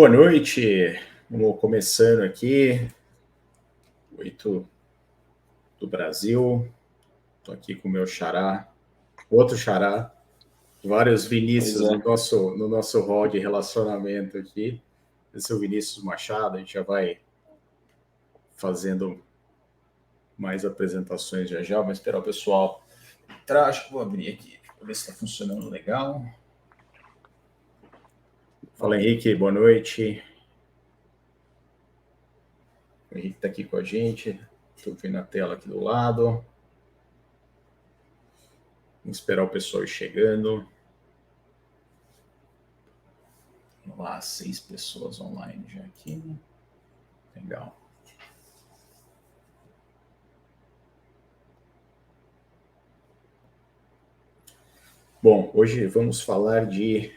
Boa noite, vamos começando aqui, 8 do Brasil, estou aqui com o meu xará, outro xará, vários Vinícius no nosso hall de relacionamento aqui. Esse é o Vinícius Machado, a gente já vai fazendo mais apresentações já, vamos esperar o pessoal entrar. Acho que vou abrir aqui, para ver se está funcionando legal. Fala, Henrique, boa noite. O Henrique está aqui com a gente, estou vendo a tela aqui do lado. Vamos esperar o pessoal ir chegando. Vamos lá, 6 pessoas online já aqui. Legal. Bom, hoje vamos falar de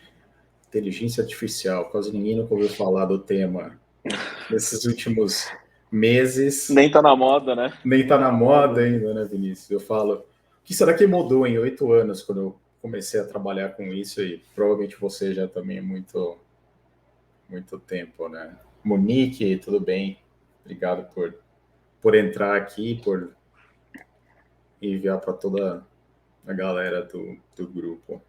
inteligência artificial. Quase ninguém nunca ouviu falar do tema nesses últimos meses. Nem tá na moda, né? Nem tá na moda ainda, né, Vinícius? Eu falo, o que será que mudou em 8 anos quando eu comecei a trabalhar com isso? E provavelmente você já também muito tempo, né? Monique, tudo bem? Obrigado por entrar aqui, por enviar para toda a galera do grupo.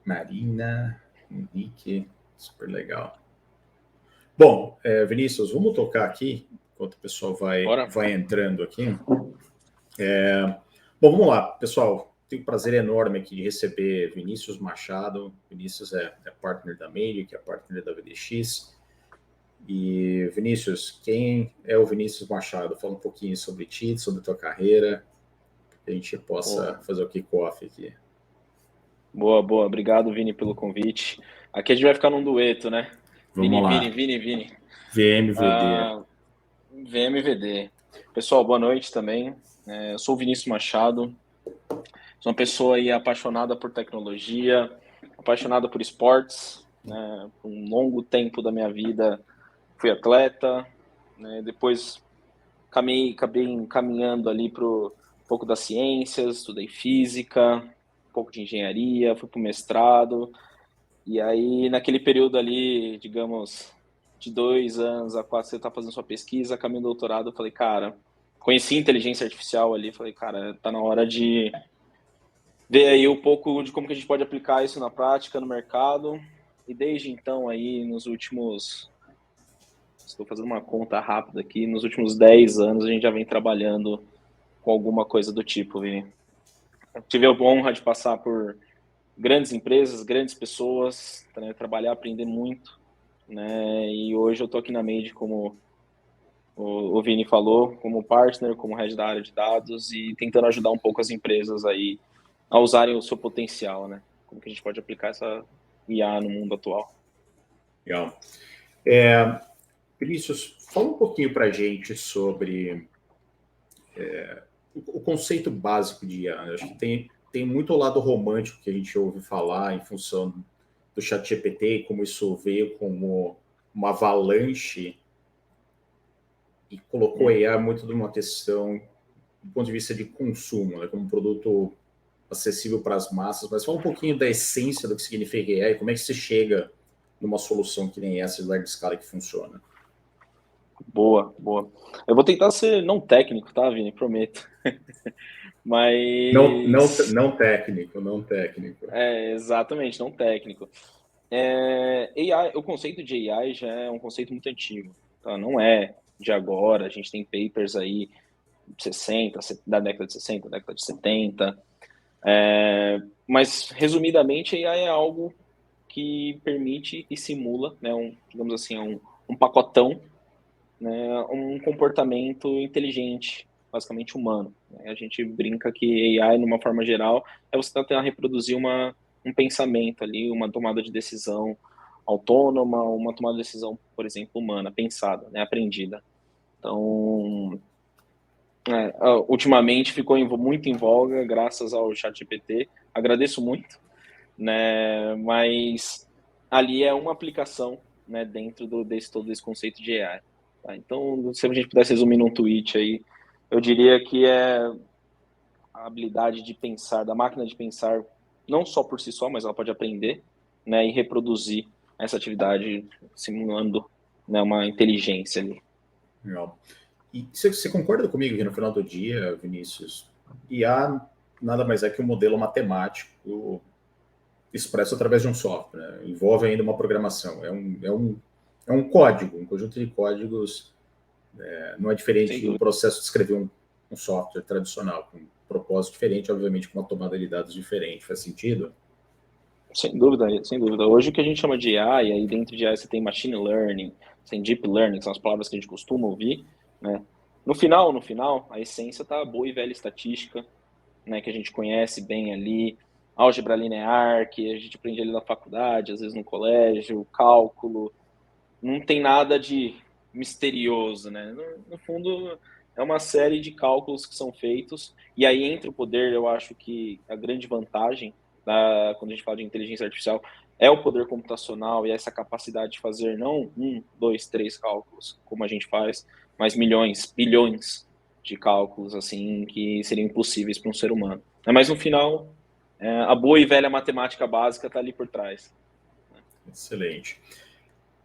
Marina, Henrique, super legal. Bom, Vinícius, vamos tocar aqui, enquanto o pessoal vai entrando aqui. Bom, vamos lá, pessoal. Tenho um prazer enorme aqui de receber Vinícius Machado. Vinícius é partner da Magic, é partner da VDX. E, Vinícius, quem é o Vinícius Machado? Fala um pouquinho sobre ti, sobre tua carreira, para que a gente possa fazer o kick-off aqui. Boa. Obrigado, Vini, pelo convite. Aqui a gente vai ficar num dueto, né? Vamos lá. Vini. VMVD. VMVD. Pessoal, boa noite também. Eu sou o Vinícius Machado. Sou uma pessoa aí apaixonada por tecnologia, apaixonada por esportes. Né? Por um longo tempo da minha vida fui atleta, né? Depois acabei encaminhando ali para um pouco das ciências, estudei física, um pouco de engenharia, fui para o mestrado. E aí, naquele período ali, digamos, de 2 anos a 4, você está fazendo sua pesquisa, caminho do doutorado, eu falei, cara, conheci inteligência artificial ali, falei, cara, tá na hora de ver aí um pouco de como que a gente pode aplicar isso na prática, no mercado. E desde então aí, nos últimos... Estou fazendo uma conta rápida aqui, nos últimos 10 anos a gente já vem trabalhando com alguma coisa do tipo, Vini. Tive a honra de passar por grandes empresas, grandes pessoas, né, trabalhar, aprender muito, né, e hoje eu estou aqui na Made, como o Vini falou, como partner, como head da área de dados e tentando ajudar um pouco as empresas aí a usarem o seu potencial, né, como que a gente pode aplicar essa IA no mundo atual. Legal. Vinícius, fala um pouquinho para a gente sobre o conceito básico de IA. Acho que tem muito lado romântico que a gente ouve falar em função do ChatGPT, como isso veio como uma avalanche e colocou a IA muito numa questão do ponto de vista de consumo, né, como um produto acessível para as massas. Mas fala um pouquinho da essência do que significa IA e como é que se chega numa solução que nem essa de larga escala que funciona. Boa. Eu vou tentar ser não técnico, tá, Vini? Prometo. Mas... Não técnico. Exatamente, não técnico. AI, o conceito de AI já é um conceito muito antigo, tá? Não é de agora, a gente tem papers aí da década de 60, década de 70, mas resumidamente AI é algo que permite e simula, né, digamos assim, um pacotão, né, um comportamento inteligente, basicamente humano. A gente brinca que AI, numa forma geral, é você tentar reproduzir um pensamento ali, uma tomada de decisão autônoma, uma tomada de decisão, por exemplo, humana, pensada, né, aprendida. Então, ultimamente ficou muito em voga graças ao ChatGPT. Agradeço muito, né, mas ali é uma aplicação, né, dentro todo esse conceito de AI. Tá? Então, se a gente pudesse resumir num tweet aí, eu diria que é a habilidade de pensar, da máquina de pensar, não só por si só, mas ela pode aprender, né, e reproduzir essa atividade simulando, né, uma inteligência ali. Legal. E você concorda comigo que no final do dia, Vinícius, IA nada mais é que um modelo matemático expresso através de um software, né? Envolve ainda uma programação, é um código, um conjunto de códigos, não é diferente do processo de escrever um software tradicional, com um propósito diferente, obviamente com uma tomada de dados diferente. Faz sentido? Sem dúvida, sem dúvida. Hoje o que a gente chama de AI, e aí dentro de AI você tem machine learning, você tem deep learning, que são as palavras que a gente costuma ouvir, né? No final, a essência tá a boa e velha estatística, né, que a gente conhece bem ali, álgebra linear, que a gente aprende ali na faculdade, às vezes no colégio, cálculo, não tem nada de misterioso, né? No fundo, é uma série de cálculos que são feitos, e aí entra o poder, eu acho que a grande vantagem quando a gente fala de inteligência artificial é o poder computacional e essa capacidade de fazer não 1, 2, 3 cálculos, como a gente faz, mas milhões, bilhões de cálculos, assim, que seriam impossíveis para um ser humano. Mas no final, a boa e velha matemática básica está ali por trás. Excelente.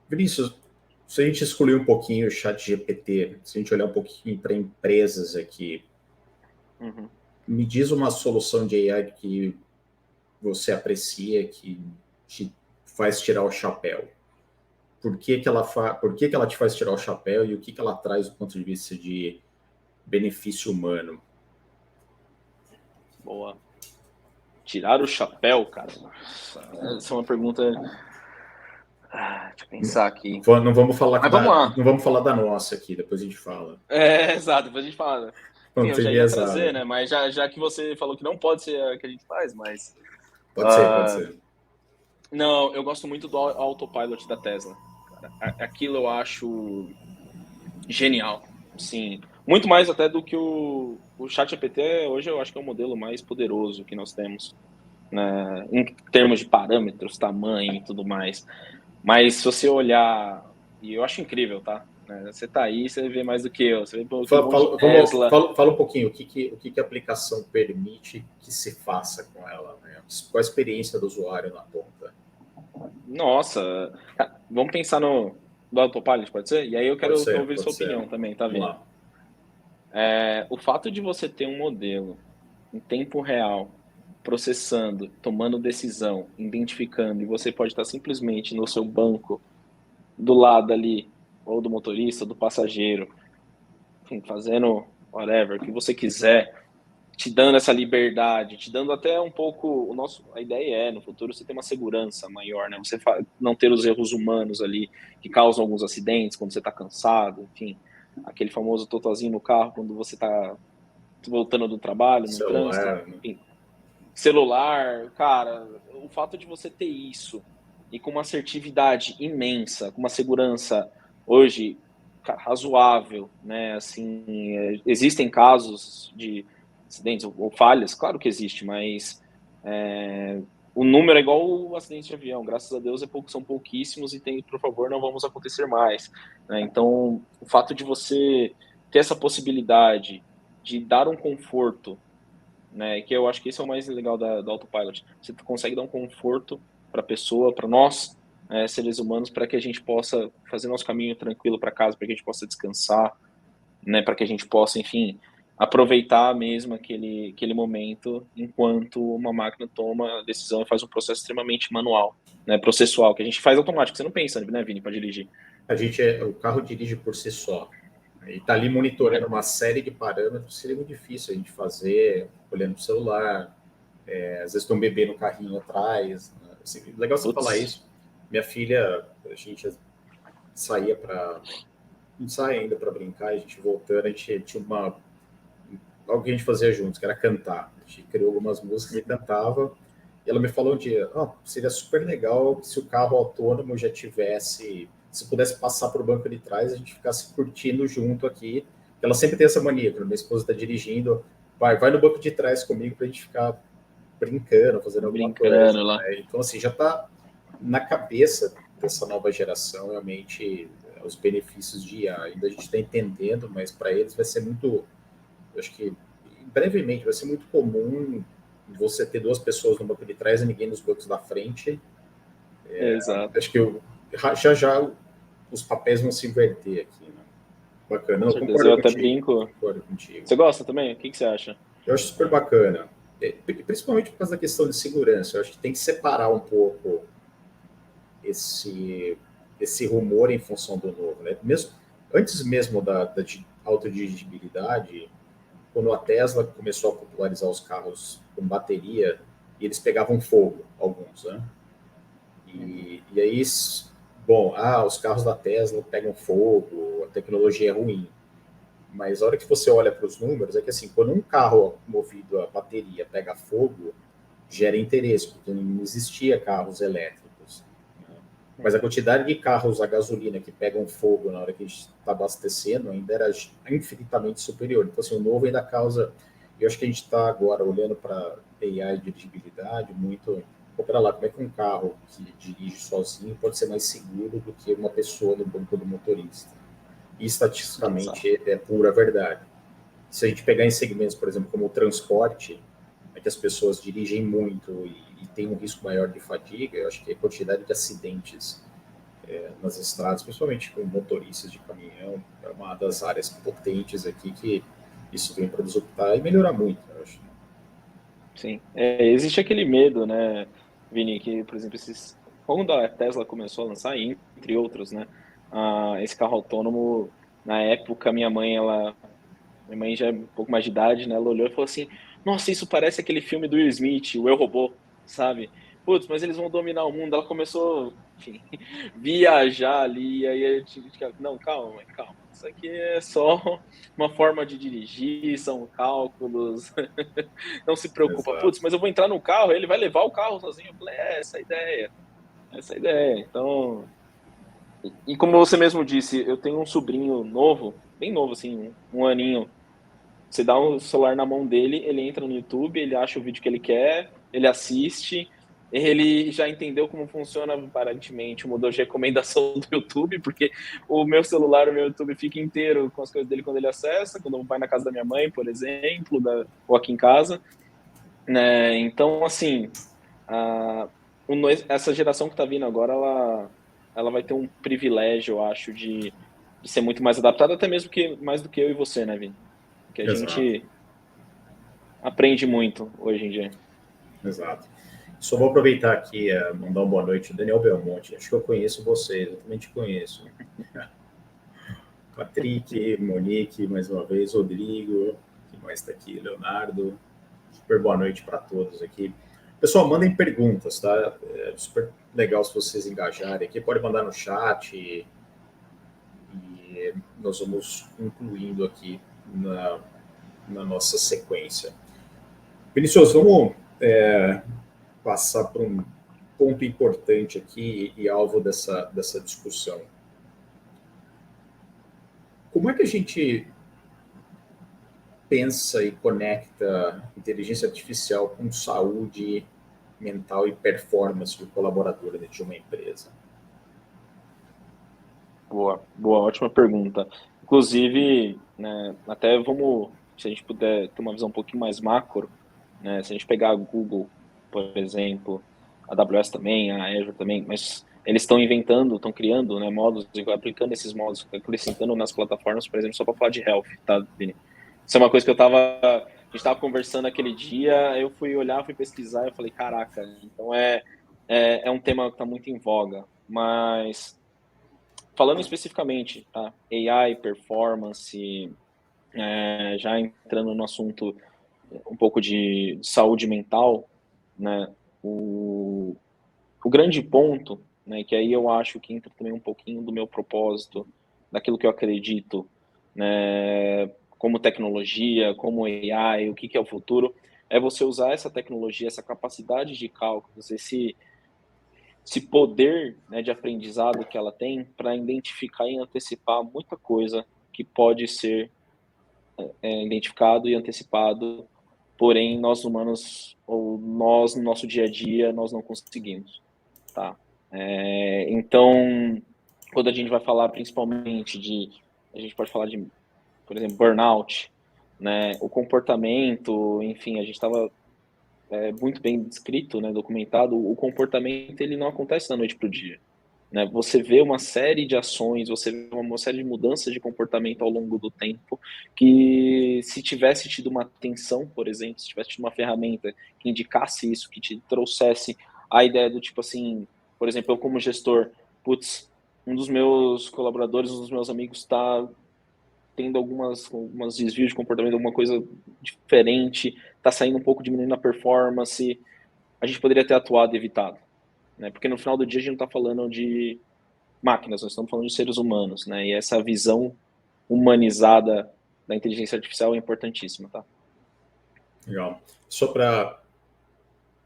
Vinícius, se a gente excluir um pouquinho o chat GPT, se a gente olhar um pouquinho para empresas aqui, me diz uma solução de AI que você aprecia, que te faz tirar o chapéu. Por que ela te faz tirar o chapéu e o que ela traz do ponto de vista de benefício humano? Boa. Tirar o chapéu, cara. Essa é uma pergunta. Deixa eu pensar aqui. Não vamos falar, Vamos não vamos falar da nossa aqui, depois a gente fala. Exato, depois a gente fala. Sim, eu já ia trazer, né? Mas já que você falou que não pode ser a que a gente faz, mas. Pode ser. Não, eu gosto muito do autopilot da Tesla. Cara. Aquilo eu acho genial. Sim. Muito mais até do que o ChatGPT, hoje eu acho que é o modelo mais poderoso que nós temos, né? Em termos de parâmetros, tamanho e tudo mais. Mas se você olhar, e eu acho incrível, tá? Você tá aí, você vê mais do que eu. Você vê um monte de Tesla. Fala um pouquinho, o que a aplicação permite que se faça com ela? Né? Qual a experiência do usuário na ponta? Nossa, vamos pensar no autopilot, pode ser? E aí eu quero ouvir sua opinião também, tá vendo? O fato de você ter um modelo em tempo real, processando, tomando decisão, identificando, e você pode estar simplesmente no seu banco, do lado ali, ou do motorista, ou do passageiro, enfim, fazendo whatever, o que você quiser, te dando essa liberdade, te dando até um pouco, a ideia no futuro você ter uma segurança maior, né? Você não ter os erros humanos ali que causam alguns acidentes quando você está cansado, enfim, aquele famoso totozinho no carro quando você está voltando do trabalho, no trânsito, enfim, celular, cara, o fato de você ter isso e com uma assertividade imensa, com uma segurança hoje, cara, razoável, né? Assim, existem casos de acidentes ou falhas, claro que existe, mas o número é igual o acidente de avião, graças a Deus são pouquíssimos e por favor, não vamos acontecer mais, né? Então, o fato de você ter essa possibilidade de dar um conforto, né, que eu acho que esse é o mais legal do autopilot. Você consegue dar um conforto para a pessoa, para nós, seres humanos, para que a gente possa fazer nosso caminho tranquilo para casa, para que a gente possa descansar, né, para que a gente possa, enfim, aproveitar mesmo aquele momento enquanto uma máquina toma a decisão e faz um processo extremamente manual, né, processual, que a gente faz automático. Você não pensa, né, Vini, para dirigir? O carro dirige por si só. E está ali monitorando uma série de parâmetros, seria muito difícil a gente fazer olhando o celular, às vezes tem um bebê no carrinho atrás. Né? Assim, legal você falar isso. Minha filha, a gente saía não sai ainda para brincar, a gente voltando, a gente tinha algo que a gente fazia juntos, que era cantar. A gente criou algumas músicas e cantava. E ela me falou um dia, seria super legal se o carro autônomo já tivesse, se pudesse passar para o banco de trás, a gente ficasse curtindo junto aqui. Ela sempre tem essa mania, quando minha esposa está dirigindo, vai no banco de trás comigo para a gente ficar brincando, fazendo alguma coisa. Lá. Né? Então, assim, já está na cabeça dessa nova geração, realmente, os benefícios de IA. Ainda a gente está entendendo, mas para eles vai ser muito, eu acho que brevemente vai ser muito comum você ter duas pessoas no banco de trás e ninguém nos bancos da frente, Exato. Acho que já os papéis vão se inverter aqui, né? Bacana, Com não, certeza. Eu concordo até contigo. brinco. Concordo contigo. Você gosta também? O que você acha? Eu acho super bacana. Principalmente por causa da questão de segurança. Eu acho que tem que separar um pouco esse, esse rumor em função do novo. Né? Antes mesmo da autodirigibilidade, quando a Tesla começou a popularizar os carros com bateria, eles pegavam fogo, alguns, né? E aí, bom, os carros da Tesla pegam fogo, a tecnologia é ruim. Mas a hora que você olha para os números, é que assim, quando um carro movido a bateria pega fogo, gera interesse, porque não existia carros elétricos. Né? Mas a quantidade de carros a gasolina que pegam fogo na hora que a gente está abastecendo ainda era infinitamente superior. Então, assim, o novo ainda causa. Eu acho que a gente está agora olhando para AI e dirigibilidade muito. Pera lá, como é que um carro que dirige sozinho pode ser mais seguro do que uma pessoa no banco do motorista? E Exato. estatisticamente é pura verdade. Se a gente pegar em segmentos, por exemplo, como o transporte, é que as pessoas dirigem muito e tem um risco maior de fadiga, eu acho que a quantidade de acidentes nas estradas, principalmente com motoristas de caminhão, é uma das áreas potentes aqui que isso vem para disruptar e melhorar muito, eu acho. Sim. Existe aquele medo, né, Vini, que, por exemplo, quando a Tesla começou a lançar, entre outros, né, esse carro autônomo, na época, minha mãe já é um pouco mais de idade, né, ela olhou e falou assim, nossa, isso parece aquele filme do Will Smith, o Eu, Robô, sabe? Putz, mas eles vão dominar o mundo. Ela começou, enfim, viajar ali, e aí a gente, não, calma, mãe, calma. Isso aqui é só uma forma de dirigir, são cálculos, não se preocupa. Putz, Exato. mas eu vou entrar no carro, ele vai levar o carro sozinho. Eu falei, essa é a ideia, essa é a ideia. Então, e como você mesmo disse, eu tenho um sobrinho novo, bem novo, assim, um aninho. Você dá o celular na mão dele, ele entra no YouTube, ele acha o vídeo que ele quer, ele assiste, ele já entendeu como funciona aparentemente o modelo de recomendação do YouTube, porque o meu celular, o meu YouTube fica inteiro com as coisas dele quando ele acessa, quando vai na casa da minha mãe, por exemplo, ou aqui em casa, né? Então, assim, a, essa geração que está vindo agora, ela vai ter um privilégio, eu acho, de ser muito mais adaptada, até mesmo que mais do que eu e você, né, Vini? Que a Exato. gente aprende muito hoje em dia. Exato. Só vou aproveitar aqui e mandar uma boa noite. Daniel Belmonte, acho que eu conheço vocês, eu também te conheço. Patrick, Monique, mais uma vez, Rodrigo, que mais está aqui, Leonardo. Super boa noite para todos aqui. Pessoal, mandem perguntas, tá? É super legal se vocês engajarem aqui. Pode mandar no chat e nós vamos incluindo aqui na nossa sequência. Vinicius, vamos passar para um ponto importante aqui e alvo dessa discussão. Como é que a gente pensa e conecta inteligência artificial com saúde mental e performance do colaborador de uma empresa? Boa, boa, ótima pergunta. Inclusive, né, até vamos, se a gente puder ter uma visão um pouquinho mais macro, né, se a gente pegar a Google, por exemplo, a AWS também, a Azure também, mas eles estão inventando, estão criando, né, modos, aplicando esses modos, acrescentando nas plataformas, por exemplo, só para falar de health, tá, Vini? Isso é uma coisa que a gente estava conversando aquele dia, eu fui olhar, fui pesquisar, eu falei, caraca, então é um tema que está muito em voga, mas falando especificamente, tá? AI, performance, já entrando no assunto um pouco de saúde mental, né? O grande ponto, né? Que aí eu acho que entra também um pouquinho do meu propósito, daquilo que eu acredito, né? Como tecnologia, como AI, o que que é o futuro, é você usar essa tecnologia, essa capacidade de cálculo, esse poder, né, de aprendizado que ela tem para identificar e antecipar muita coisa que pode ser identificado e antecipado, porém nós humanos ou nós no nosso dia a dia nós não conseguimos, tá? Então, quando a gente vai falar principalmente a gente pode falar de, por exemplo, burnout, né, o comportamento, enfim, a gente estava muito bem descrito, né, documentado, o comportamento ele não acontece da noite para o dia. Né? Você vê uma série de ações, você vê uma série de mudanças de comportamento ao longo do tempo, que se tivesse tido uma atenção, por exemplo, se tivesse tido uma ferramenta que indicasse isso, que te trouxesse a ideia do tipo assim, por exemplo, eu como gestor, putz, um dos meus colaboradores, um dos meus amigos está tendo algumas desvios de comportamento, alguma coisa diferente, está saindo um pouco, diminuindo a performance, a gente poderia ter atuado e evitado, né? Porque no final do dia a gente não está falando de máquinas, nós estamos falando de seres humanos, né? E essa visão humanizada da inteligência artificial é importantíssima, tá? Legal. Só para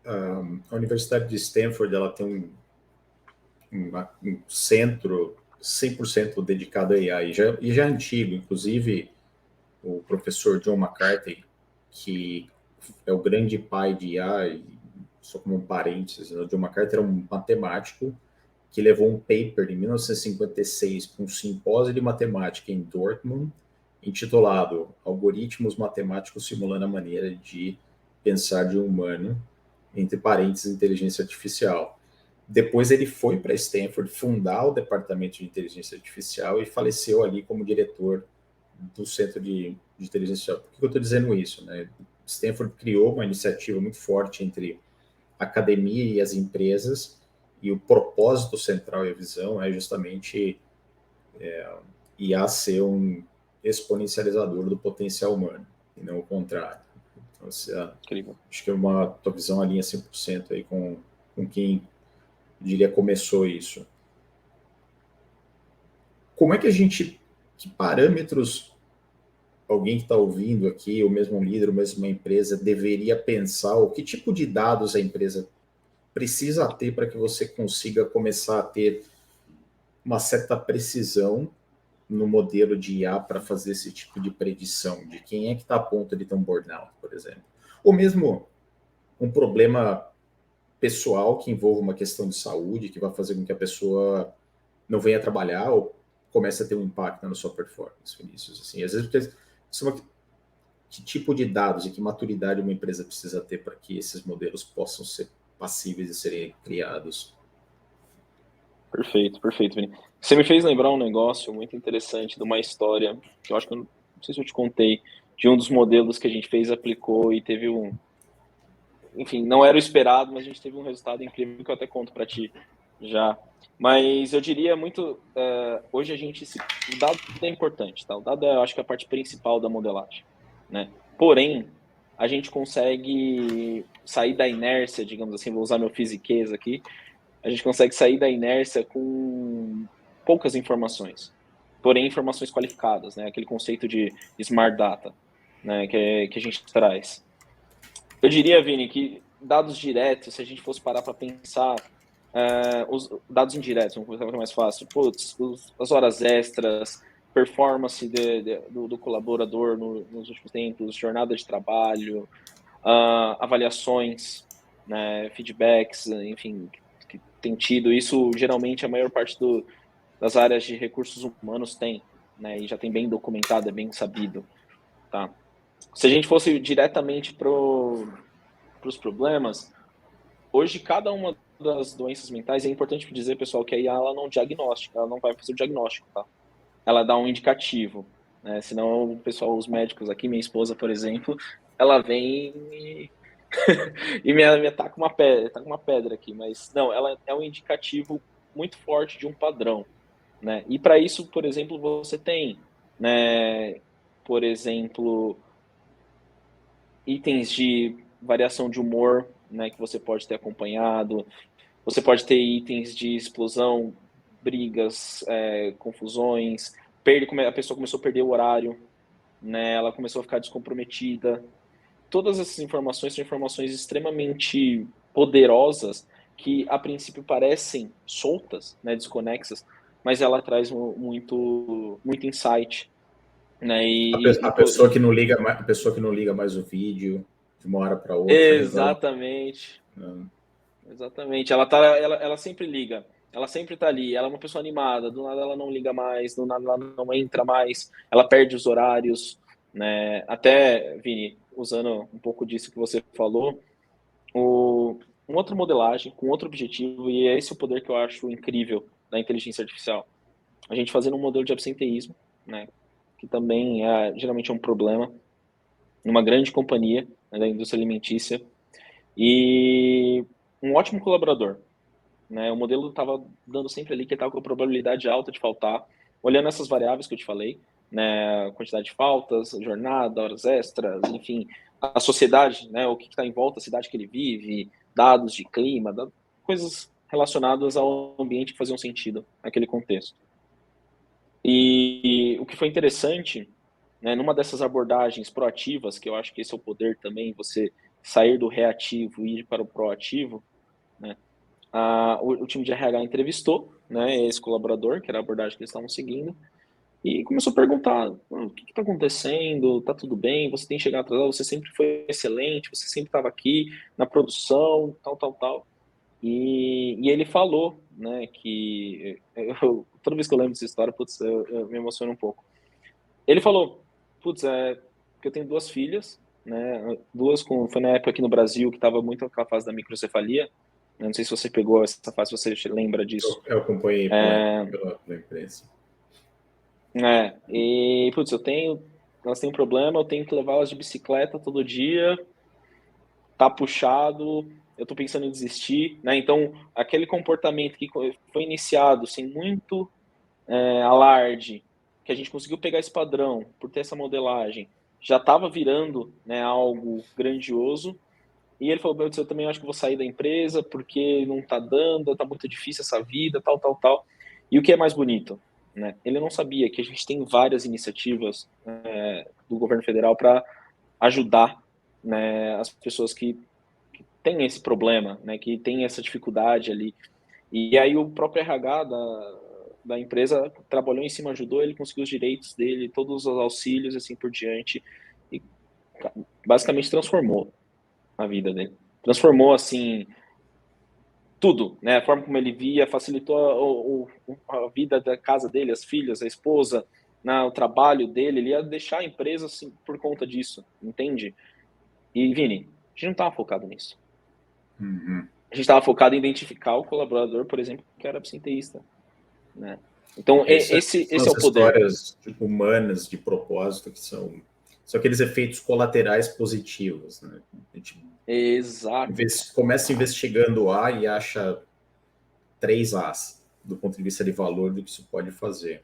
a Universidade de Stanford, ela tem um centro 100% dedicado a AI, e já é antigo, inclusive o professor John McCarthy, que é o grande pai de AI, só como um parênteses, né? O John McCarthy era um matemático que levou um paper em 1956 para um simpósio de matemática em Dortmund, intitulado Algoritmos Matemáticos Simulando a Maneira de Pensar de um Humano, entre parênteses, Inteligência Artificial. Depois ele foi para Stanford fundar o departamento de inteligência artificial e faleceu ali como diretor do Centro de Inteligência Artificial. Por que eu estou dizendo isso? Né? Stanford criou uma iniciativa muito forte entre a academia e as empresas, e o propósito central e a visão é justamente IA ser um exponencializador do potencial humano, e não o contrário. Então, acho que uma tua visão alinha 100% aí com quem, diria, começou isso. Como é que a gente, que parâmetros alguém que está ouvindo aqui, ou mesmo um líder, ou mesmo uma empresa, deveria pensar, ou que tipo de dados a empresa precisa ter para que você consiga começar a ter uma certa precisão no modelo de IA para fazer esse tipo de predição de quem é que está a ponto de ter um burnout, por exemplo. Ou mesmo um problema pessoal que envolva uma questão de saúde, que vai fazer com que a pessoa não venha trabalhar ou comece a ter um impacto na sua performance, Vinícius. Assim, às vezes, que tipo de dados e que maturidade uma empresa precisa ter para que esses modelos possam ser passíveis de serem criados? Perfeito, Vini. Você me fez lembrar um negócio muito interessante de uma história, que eu acho que eu não sei se eu te contei, de um dos modelos que a gente fez, aplicou e teve enfim, não era o esperado, mas a gente teve um resultado incrível que eu até conto para ti já. Mas eu diria muito, hoje o dado é importante, tá? O dado é, eu acho que é a parte principal da modelagem, né? Porém, a gente consegue sair da inércia, digamos assim, vou usar meu fisiquês aqui, a gente consegue sair da inércia com poucas informações, porém informações qualificadas, né? Aquele conceito de smart data, né? Que a gente traz. Eu diria, Vini, que dados diretos, se a gente fosse parar para pensar, os dados indiretos, vamos começar mais fácil, putz, as horas extras, performance do colaborador nos últimos tempos, jornada de trabalho, avaliações, né, feedbacks, enfim, que tem tido. Isso, geralmente, a maior parte das áreas de recursos humanos tem, né, e já tem bem documentado, é bem sabido. Tá? Se a gente fosse diretamente para os problemas, hoje cada uma das doenças mentais, é importante dizer, pessoal, que a IA ela não diagnostica, ela não vai fazer o diagnóstico, tá? Ela dá um indicativo, né? Senão o pessoal, os médicos aqui, minha esposa, por exemplo, ela vem e me ataca uma pedra aqui, mas não, ela é um indicativo muito forte de um padrão, né? E para isso, por exemplo, você tem, né, por exemplo, itens de variação de humor, né, que você pode ter acompanhado. Você pode ter itens de explosão, brigas, confusões, a pessoa começou a perder o horário, né, ela começou a ficar descomprometida. Todas essas informações são informações extremamente poderosas que a princípio parecem soltas, né, desconexas, mas ela traz muito insight, né? A pessoa que não liga mais, a pessoa que não liga mais o vídeo de uma hora para outra. Exatamente. Não. Exatamente. Ela sempre liga. Ela sempre está ali. Ela é uma pessoa animada. Do nada ela não liga mais. Do nada ela não entra mais. Ela perde os horários, né? Até, Vini, usando um pouco disso que você falou, uma outra modelagem, com outro objetivo, e é esse o poder que eu acho incrível da inteligência artificial. A gente fazendo um modelo de absenteísmo, né, que também geralmente é um problema numa grande companhia, né, da indústria alimentícia, e um ótimo colaborador, né, o modelo estava dando sempre ali que estava com a probabilidade alta de faltar, olhando essas variáveis que eu te falei, né, quantidade de faltas, jornada, horas extras, enfim, a sociedade, né, o que está em volta, a cidade que ele vive, dados de clima, coisas relacionadas ao ambiente que faziam sentido naquele contexto. E o que foi interessante, né, numa dessas abordagens proativas, que eu acho que esse é o poder também, você sair do reativo e ir para o proativo, né, o time de RH entrevistou, né, esse colaborador, que era a abordagem que eles estavam seguindo, e começou a perguntar: o que está acontecendo? Tá tudo bem? Você tem chegado atrasado? Você sempre foi excelente? Você sempre estava aqui na produção, tal, tal, tal. E ele falou, né, que toda vez que eu lembro dessa história, putz, eu me emociono um pouco. Ele falou, putz, que eu tenho duas filhas, né, foi na época aqui no Brasil que estava muito aquela fase da microcefalia, eu não sei se você pegou essa fase, se você lembra disso. Eu acompanhei pela imprensa. E, putz, elas têm um problema, eu tenho que levá-las de bicicleta todo dia, tá puxado, eu tô pensando em desistir, né? Então, aquele comportamento que foi iniciado sem muito alarde, que a gente conseguiu pegar esse padrão por ter essa modelagem, já estava virando, né, algo grandioso. E ele falou, eu também acho que vou sair da empresa porque não tá dando, tá muito difícil essa vida, tal, tal, tal. E o que é mais bonito, né? Ele não sabia que a gente tem várias iniciativas do governo federal para ajudar, né, as pessoas que têm esse problema, né, que têm essa dificuldade ali. E aí o próprio RH da empresa trabalhou em cima, ajudou, ele conseguiu os direitos dele, todos os auxílios, assim por diante, e basicamente transformou a vida dele. Transformou, assim, tudo, né? A forma como ele via, facilitou a vida da casa dele, as filhas, a esposa, né? O trabalho dele, ele ia deixar a empresa assim, por conta disso, entende? E, Vini, a gente não estava focado nisso. Uhum. A gente estava focado em identificar o colaborador, por exemplo, que era absenteísta, né? Então, esse são é as o poder. histórias humanas de propósito que são aqueles efeitos colaterais positivos, né? A gente Exato. começa investigando A e acha 3 As do ponto de vista de valor do que isso pode fazer.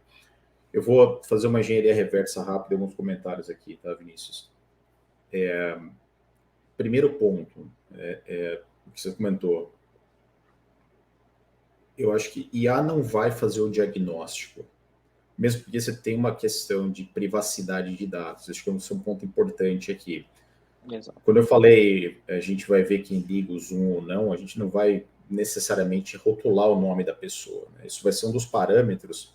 Eu vou fazer uma engenharia reversa rápida, alguns comentários aqui, tá, Vinícius? Primeiro ponto, o que você comentou. Eu acho que IA não vai fazer o diagnóstico, mesmo porque você tem uma questão de privacidade de dados. Acho que é um ponto importante aqui. Exato. Quando eu falei, a gente vai ver quem liga o Zoom ou não, a gente não vai necessariamente rotular o nome da pessoa, né? Isso vai ser um dos parâmetros,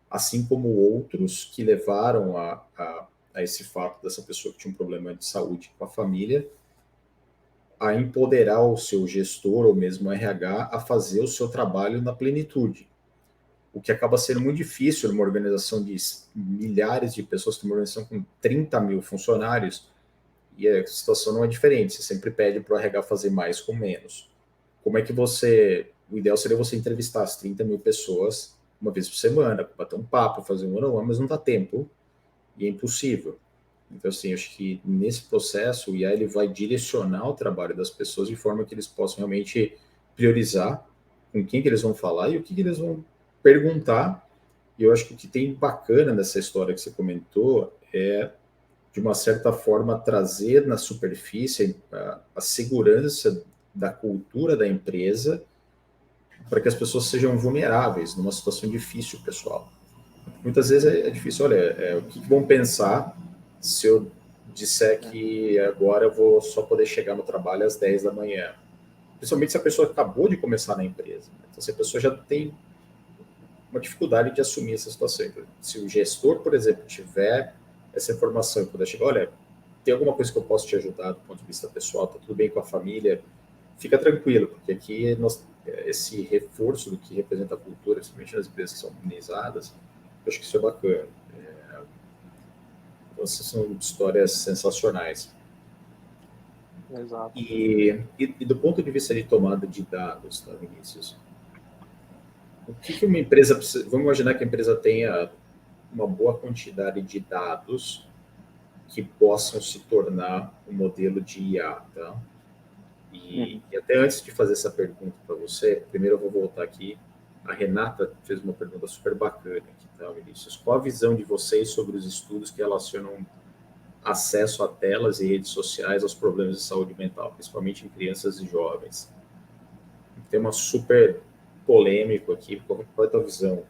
assim como outros que levaram a esse fato dessa pessoa que tinha um problema de saúde com a família, a empoderar o seu gestor ou mesmo o RH a fazer o seu trabalho na plenitude. O que acaba sendo muito difícil numa organização de milhares de pessoas, uma organização com 30 mil funcionários, e a situação não é diferente, você sempre pede para o RH fazer mais com menos. Como é que o ideal seria você entrevistar as 30 mil pessoas uma vez por semana, bater um papo, fazer um ano, mas não dá tempo e é impossível. Então, assim, acho que nesse processo o IA ele vai direcionar o trabalho das pessoas de forma que eles possam realmente priorizar com quem que eles vão falar e o que eles vão perguntar. E eu acho que o que tem bacana nessa história que você comentou é, de uma certa forma, trazer na superfície a segurança da cultura da empresa para que as pessoas sejam vulneráveis numa situação difícil, pessoal. Muitas vezes é difícil, olha, o que vão pensar se eu disser que agora eu vou só poder chegar no trabalho às 10 da manhã? Principalmente se a pessoa acabou de começar na empresa. Então, se a pessoa já tem uma dificuldade de assumir essa situação. Então, se o gestor, por exemplo, tiver essa informação e puder chegar, olha, tem alguma coisa que eu posso te ajudar do ponto de vista pessoal, tá tudo bem com a família, fica tranquilo, porque aqui esse reforço do que representa a cultura, principalmente nas empresas que são humanizadas, eu acho que isso é bacana. Essas são histórias sensacionais. Exato. E do ponto de vista de tomada de dados, tá, Vinícius? O que uma empresa precisa... Vamos imaginar que a empresa tenha uma boa quantidade de dados que possam se tornar um modelo de IA, tá? E até antes de fazer essa pergunta para você, primeiro eu vou voltar aqui. A Renata fez uma pergunta super bacana aqui, tá, Vinícius? Qual a visão de vocês sobre os estudos que relacionam acesso a telas e redes sociais aos problemas de saúde mental, principalmente em crianças e jovens? Tem uma super polêmico aqui. Qual é a tua visão?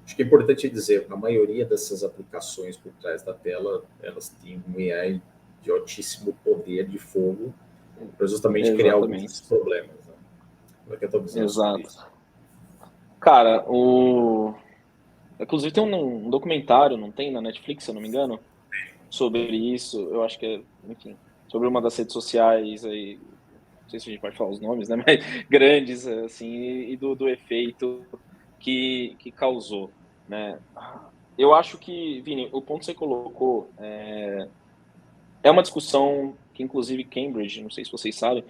Acho que é importante dizer, a maioria dessas aplicações por trás da tela, elas têm um AI de altíssimo poder de fogo para justamente criar alguns Exatamente. desses problemas. Né? Qual é a tua visão sobre Exato. isso? Cara, inclusive tem um documentário, não tem, na Netflix, se eu não me engano, sobre isso. Eu acho que enfim, sobre uma das redes sociais aí, não sei se a gente pode falar os nomes, né, mas grandes, assim, e do efeito que causou, né. Eu acho que, Vini, o ponto que você colocou é uma discussão que inclusive Cambridge, não sei se vocês sabem,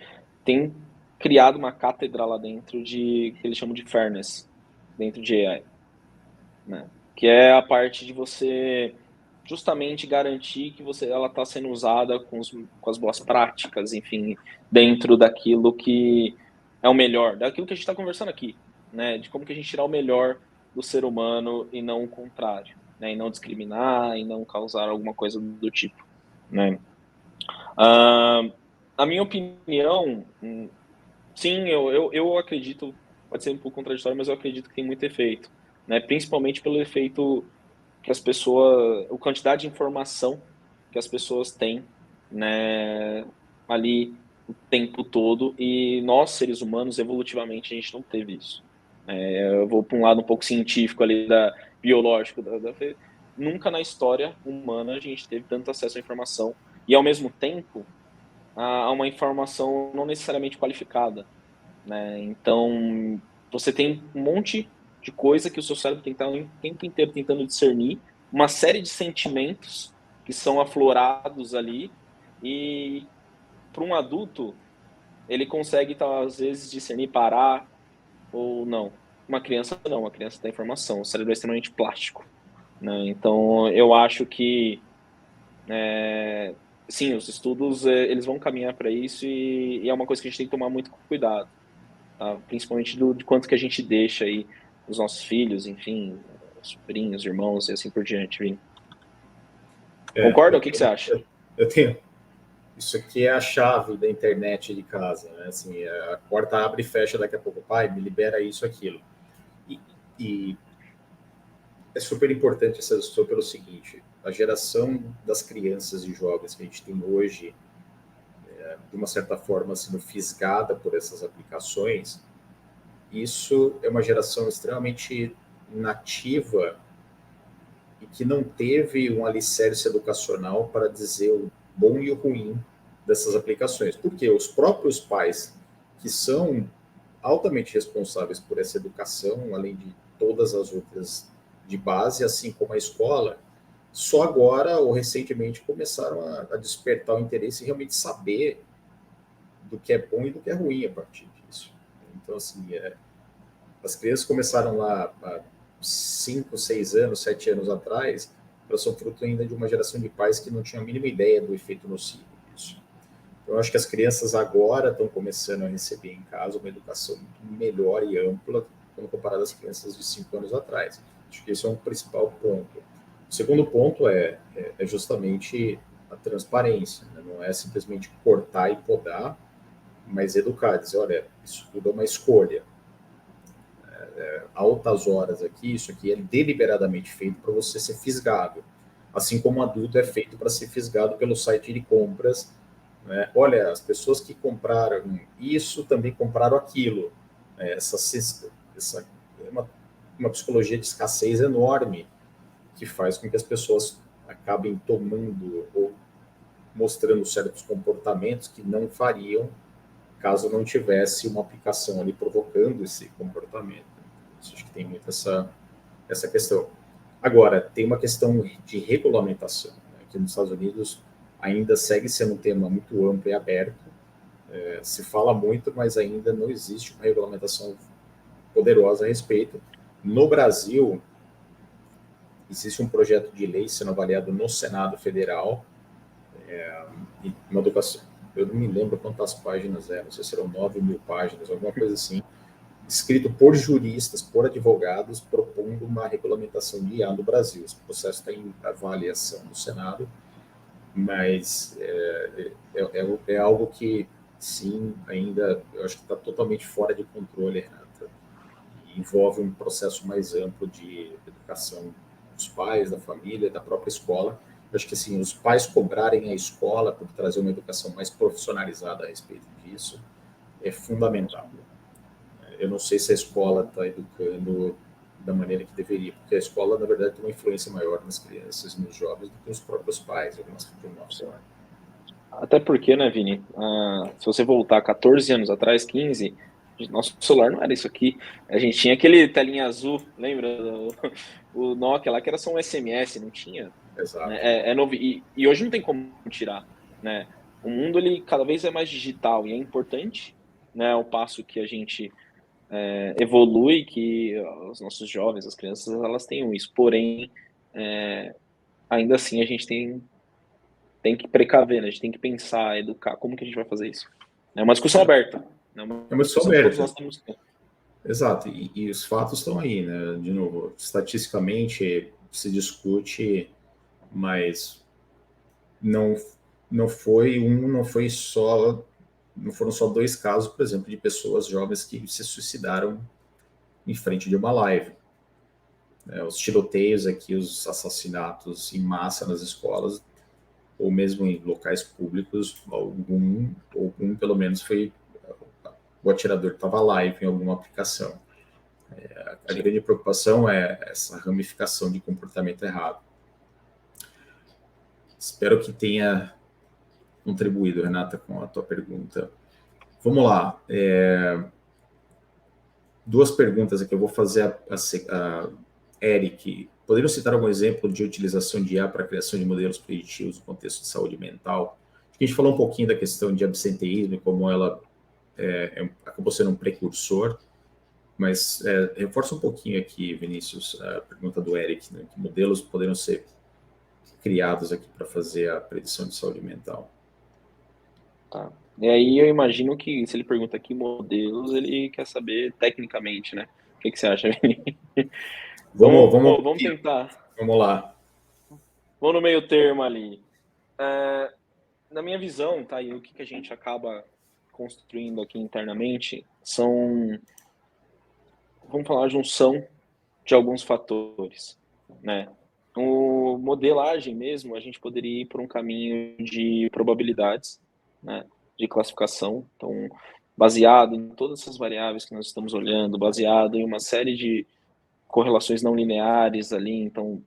tem criado uma cátedra lá dentro que eles chamam de fairness, dentro de AI, né, que é a parte de você justamente garantir que ela está sendo usada com as boas práticas, enfim, dentro daquilo que é o melhor, daquilo que a gente está conversando aqui, né? De como que a gente tirar o melhor do ser humano e não o contrário, né? E não discriminar e não causar alguma coisa do tipo, né? Ah, a minha opinião, sim, eu acredito, pode ser um pouco contraditório, mas eu acredito que tem muito efeito, né? Principalmente pelo efeito que as pessoas, a quantidade de informação que as pessoas têm, né, ali o tempo todo, e nós, seres humanos, evolutivamente, a gente não teve isso. Eu vou para um lado um pouco científico ali, biológico, nunca na história humana a gente teve tanto acesso à informação, e ao mesmo tempo, a uma informação não necessariamente qualificada, né? Então, você tem um monte de coisa que o seu cérebro tem que estar o tempo inteiro tentando discernir, uma série de sentimentos que são aflorados ali, e para um adulto, ele consegue, às vezes, discernir, parar ou não. Uma criança não, uma criança tem informação, o cérebro é extremamente plástico, né? Então, eu acho que, sim, os estudos, eles vão caminhar para isso, e é uma coisa que a gente tem que tomar muito cuidado, tá? Principalmente de quanto que a gente deixa aí os nossos filhos, enfim, sobrinhos, irmãos e assim por diante, Vini. Concorda? Eu O que você tenho, acha? eu tenho. Isso aqui é a chave da internet de casa, né? Assim, a porta abre e fecha daqui a pouco. Pai, me libera isso, aquilo. E, e é super importante essa discussão pelo seguinte: a geração das crianças e jovens que a gente tem hoje, de uma certa forma, sendo fisgada por essas aplicações, isso é uma geração extremamente nativa e que não teve um alicerce educacional para dizer o bom e o ruim dessas aplicações. Porque os próprios pais, que são altamente responsáveis por essa educação, além de todas as outras de base, assim como a escola, só agora ou recentemente começaram a despertar o interesse em realmente saber do que é bom e do que é ruim a partir disso. Então, assim, as crianças começaram lá há 5, 6 anos, 7 anos atrás, elas são fruto ainda de uma geração de pais que não tinham a mínima ideia do efeito nocivo disso. Então, eu acho que as crianças agora estão começando a receber em casa uma educação muito melhor e ampla quando comparado às crianças de 5 anos atrás. Acho que esse é um principal ponto. O segundo ponto é justamente a transparência, né? Não é simplesmente cortar e podar, mas educar, dizer, olha, isso tudo é uma escolha. Altas horas aqui, isso aqui é deliberadamente feito para você ser fisgado. Assim como um adulto é feito para ser fisgado pelo site de compras, né? Olha, as pessoas que compraram isso também compraram aquilo. Essa é uma psicologia de escassez enorme que faz com que as pessoas acabem tomando ou mostrando certos comportamentos que não fariam caso não tivesse uma aplicação ali provocando esse comportamento. Acho que tem muito essa questão. Agora, tem uma questão de regulamentação. Né? Aqui nos Estados Unidos, ainda segue sendo um tema muito amplo e aberto. Se fala muito, mas ainda não existe uma regulamentação poderosa a respeito. No Brasil, existe um projeto de lei sendo avaliado no Senado Federal, e uma educação, eu não me lembro quantas páginas eram, não sei se eram 9.000 páginas, alguma coisa assim, escrito por juristas, por advogados, propondo uma regulamentação de IA no Brasil. Esse processo está em avaliação no Senado, mas é algo que, sim, ainda eu acho que está totalmente fora de controle, Renata. Envolve um processo mais amplo de educação dos pais, da família, da própria escola. Eu acho que, assim, os pais cobrarem a escola por trazer uma educação mais profissionalizada a respeito disso é fundamental. Eu não sei se a escola está educando da maneira que deveria, porque a escola, na verdade, tem uma influência maior nas crianças e nos jovens do que os próprios pais, de uma forma. Até porque, né, Vini, se você voltar 14 anos atrás, 15, nosso celular não era isso aqui. A gente tinha aquele telinha azul, lembra? O Nokia lá, que era só um SMS, não tinha. Exato. Né? É novo. E hoje não tem como tirar, né? O mundo, ele cada vez é mais digital e é importante, né, ao passo que a gente evolui, que os nossos jovens, as crianças, elas tenham isso. Porém, ainda assim, a gente tem que precaver, né? A gente tem que pensar, educar, como que a gente vai fazer isso. É uma discussão aberta. Né? É uma discussão que aberta. todos nós temos que ter. Exato, e os fatos estão aí, né? De novo, estatisticamente se discute, mas não foram só 2 casos, por exemplo, de pessoas jovens que se suicidaram em frente de uma live. Os tiroteios aqui, os assassinatos em massa nas escolas, ou mesmo em locais públicos, algum pelo menos foi o atirador que estava live em alguma aplicação. A grande preocupação é essa ramificação de comportamento errado. Espero que tenha contribuído, Renata, com a tua pergunta. Vamos lá. 2 perguntas aqui. Eu vou fazer a Eric. Poderiam citar algum exemplo de utilização de IA para a criação de modelos preditivos no contexto de saúde mental? A gente falou um pouquinho da questão de absenteísmo e como ela acabou sendo um precursor, mas reforça um pouquinho aqui, Vinícius, a pergunta do Eric, né? Que modelos poderiam ser criados aqui para fazer a predição de saúde mental? Tá. E aí eu imagino que se ele pergunta que modelos, ele quer saber tecnicamente, né? O que você acha, Vini? Vamos tentar. Vamos lá. Vamos no meio termo ali. Na minha visão, tá? E o que a gente acaba construindo aqui internamente são, vamos falar, a junção de alguns fatores, né? O modelagem mesmo, a gente poderia ir por um caminho de probabilidades, né? De classificação. Então, baseado em todas essas variáveis que nós estamos olhando, baseado em uma série de correlações não lineares ali, então,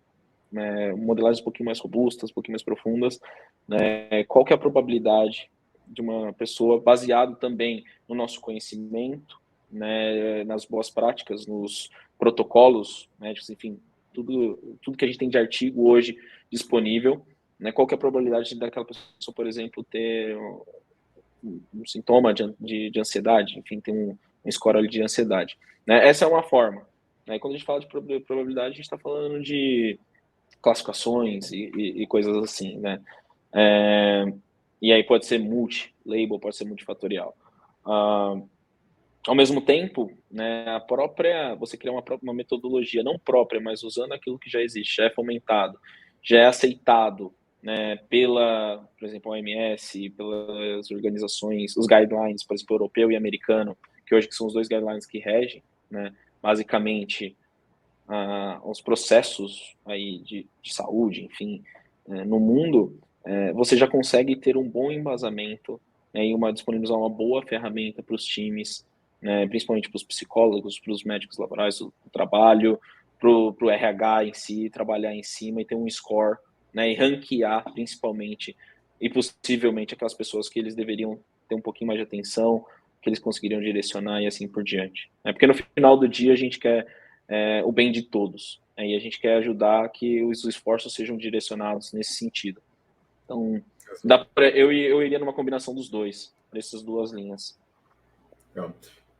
modelagens um pouquinho mais robustas, um pouquinho mais profundas, né? Qual que é a probabilidade de uma pessoa, baseado também no nosso conhecimento, né, nas boas práticas, nos protocolos médicos, enfim, tudo que a gente tem de artigo hoje disponível, né, qual que é a probabilidade daquela pessoa, por exemplo, ter um sintoma de ansiedade, enfim, ter um score ali de ansiedade. Né? Essa é uma forma. Né? Quando a gente fala de probabilidade, a gente está falando de classificações e coisas assim, né? E aí pode ser multi-label, pode ser multifatorial. Ao mesmo tempo, né, você criar uma metodologia não própria, mas usando aquilo que já existe, já é fomentado, já é aceitado, né, por exemplo, a OMS, pelas organizações, os guidelines, por exemplo, europeu e americano, que hoje são os 2 guidelines que regem, né, basicamente, os processos aí de saúde, enfim, no mundo, você já consegue ter um bom embasamento, né, e disponibilizar uma boa ferramenta para os times, né, principalmente para os psicólogos, para os médicos laborais do trabalho, para o RH em si, trabalhar em cima e ter um score, né, e ranquear principalmente e possivelmente aquelas pessoas que eles deveriam ter um pouquinho mais de atenção, que eles conseguiriam direcionar e assim por diante. Porque no final do dia a gente quer o bem de todos, né, e a gente quer ajudar que os esforços sejam direcionados nesse sentido. Então, Eu iria numa combinação dos dois, para essas duas linhas.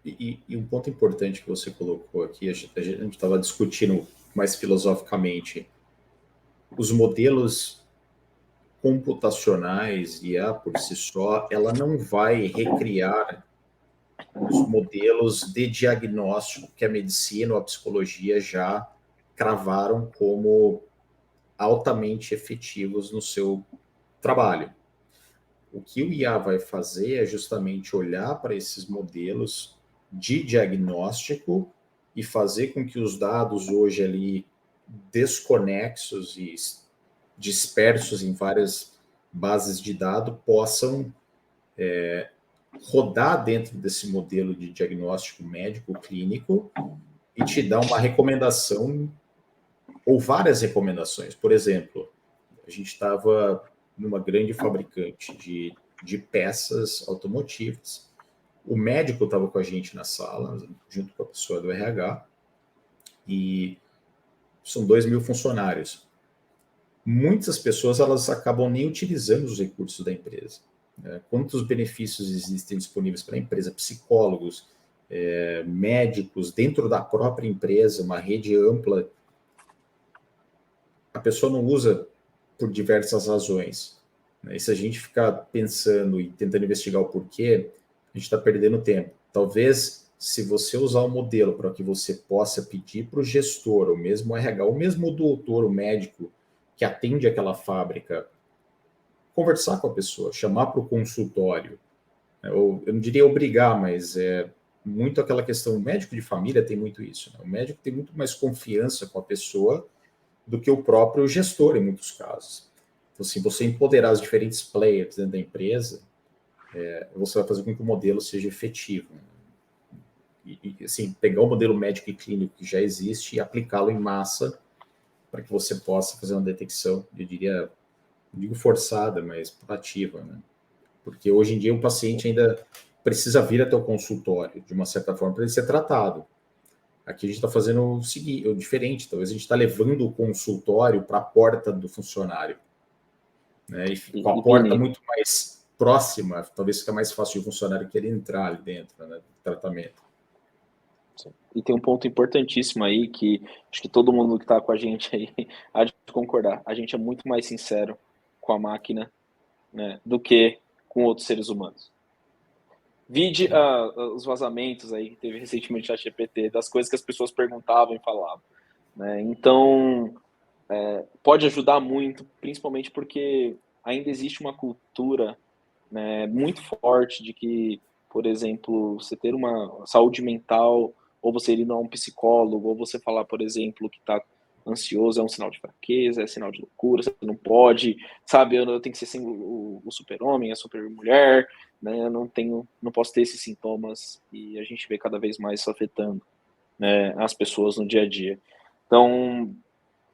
E um ponto importante que você colocou aqui, a gente estava discutindo mais filosoficamente, os modelos computacionais, IA por si só, ela não vai recriar os modelos de diagnóstico que a medicina ou a psicologia já cravaram como altamente efetivos no seu trabalho. O que o IA vai fazer é justamente olhar para esses modelos de diagnóstico e fazer com que os dados hoje ali desconexos e dispersos em várias bases de dados possam rodar dentro desse modelo de diagnóstico médico clínico e te dar uma recomendação ou várias recomendações. Por exemplo, a gente estava numa grande fabricante de peças automotivas. O médico estava com a gente na sala, junto com a pessoa do RH, e são 2.000 funcionários. Muitas pessoas elas acabam nem utilizando os recursos da empresa. Quantos benefícios existem disponíveis para a empresa? Psicólogos, médicos, dentro da própria empresa, uma rede ampla. A pessoa não usa por diversas razões. E se a gente ficar pensando e tentando investigar o porquê, a gente está perdendo tempo. Talvez, se você usar o modelo para que você possa pedir para o gestor, o mesmo RH, o mesmo doutor, o médico que atende aquela fábrica, conversar com a pessoa, chamar para o consultório. Eu não diria obrigar, mas é muito aquela questão, o médico de família tem muito isso. Né? O médico tem muito mais confiança com a pessoa do que o próprio gestor, em muitos casos. Então, assim, você empoderar os diferentes players dentro da empresa, você vai fazer com que o modelo seja efetivo. E assim, pegar o modelo médico e clínico que já existe e aplicá-lo em massa para que você possa fazer uma detecção, eu diria, não digo forçada, mas ativa, né? Porque hoje em dia o paciente ainda precisa vir até o consultório, de uma certa forma, para ele ser tratado. Aqui a gente está fazendo o seguinte, o diferente, talvez a gente está levando o consultório para a porta do funcionário. Né? E com a porta muito mais próxima, talvez fica mais fácil o funcionário querer entrar ali dentro, né, do tratamento. E tem um ponto importantíssimo aí que acho que todo mundo que está com a gente aí há de concordar. A gente é muito mais sincero com a máquina, né, do que com outros seres humanos. Vide os vazamentos aí que teve recentemente no ChatGPT, das coisas que as pessoas perguntavam e falavam. Né? Então, pode ajudar muito, principalmente porque ainda existe uma cultura, né, muito forte de que, por exemplo, você ter uma saúde mental, ou você ir a um psicólogo, ou você falar, por exemplo, que está ansioso é um sinal de fraqueza, é sinal de loucura, você não pode, sabe, eu tenho que ser assim, o super-homem, a super-mulher, né, eu não posso ter esses sintomas, e a gente vê cada vez mais isso afetando, né, as pessoas no dia a dia. Então,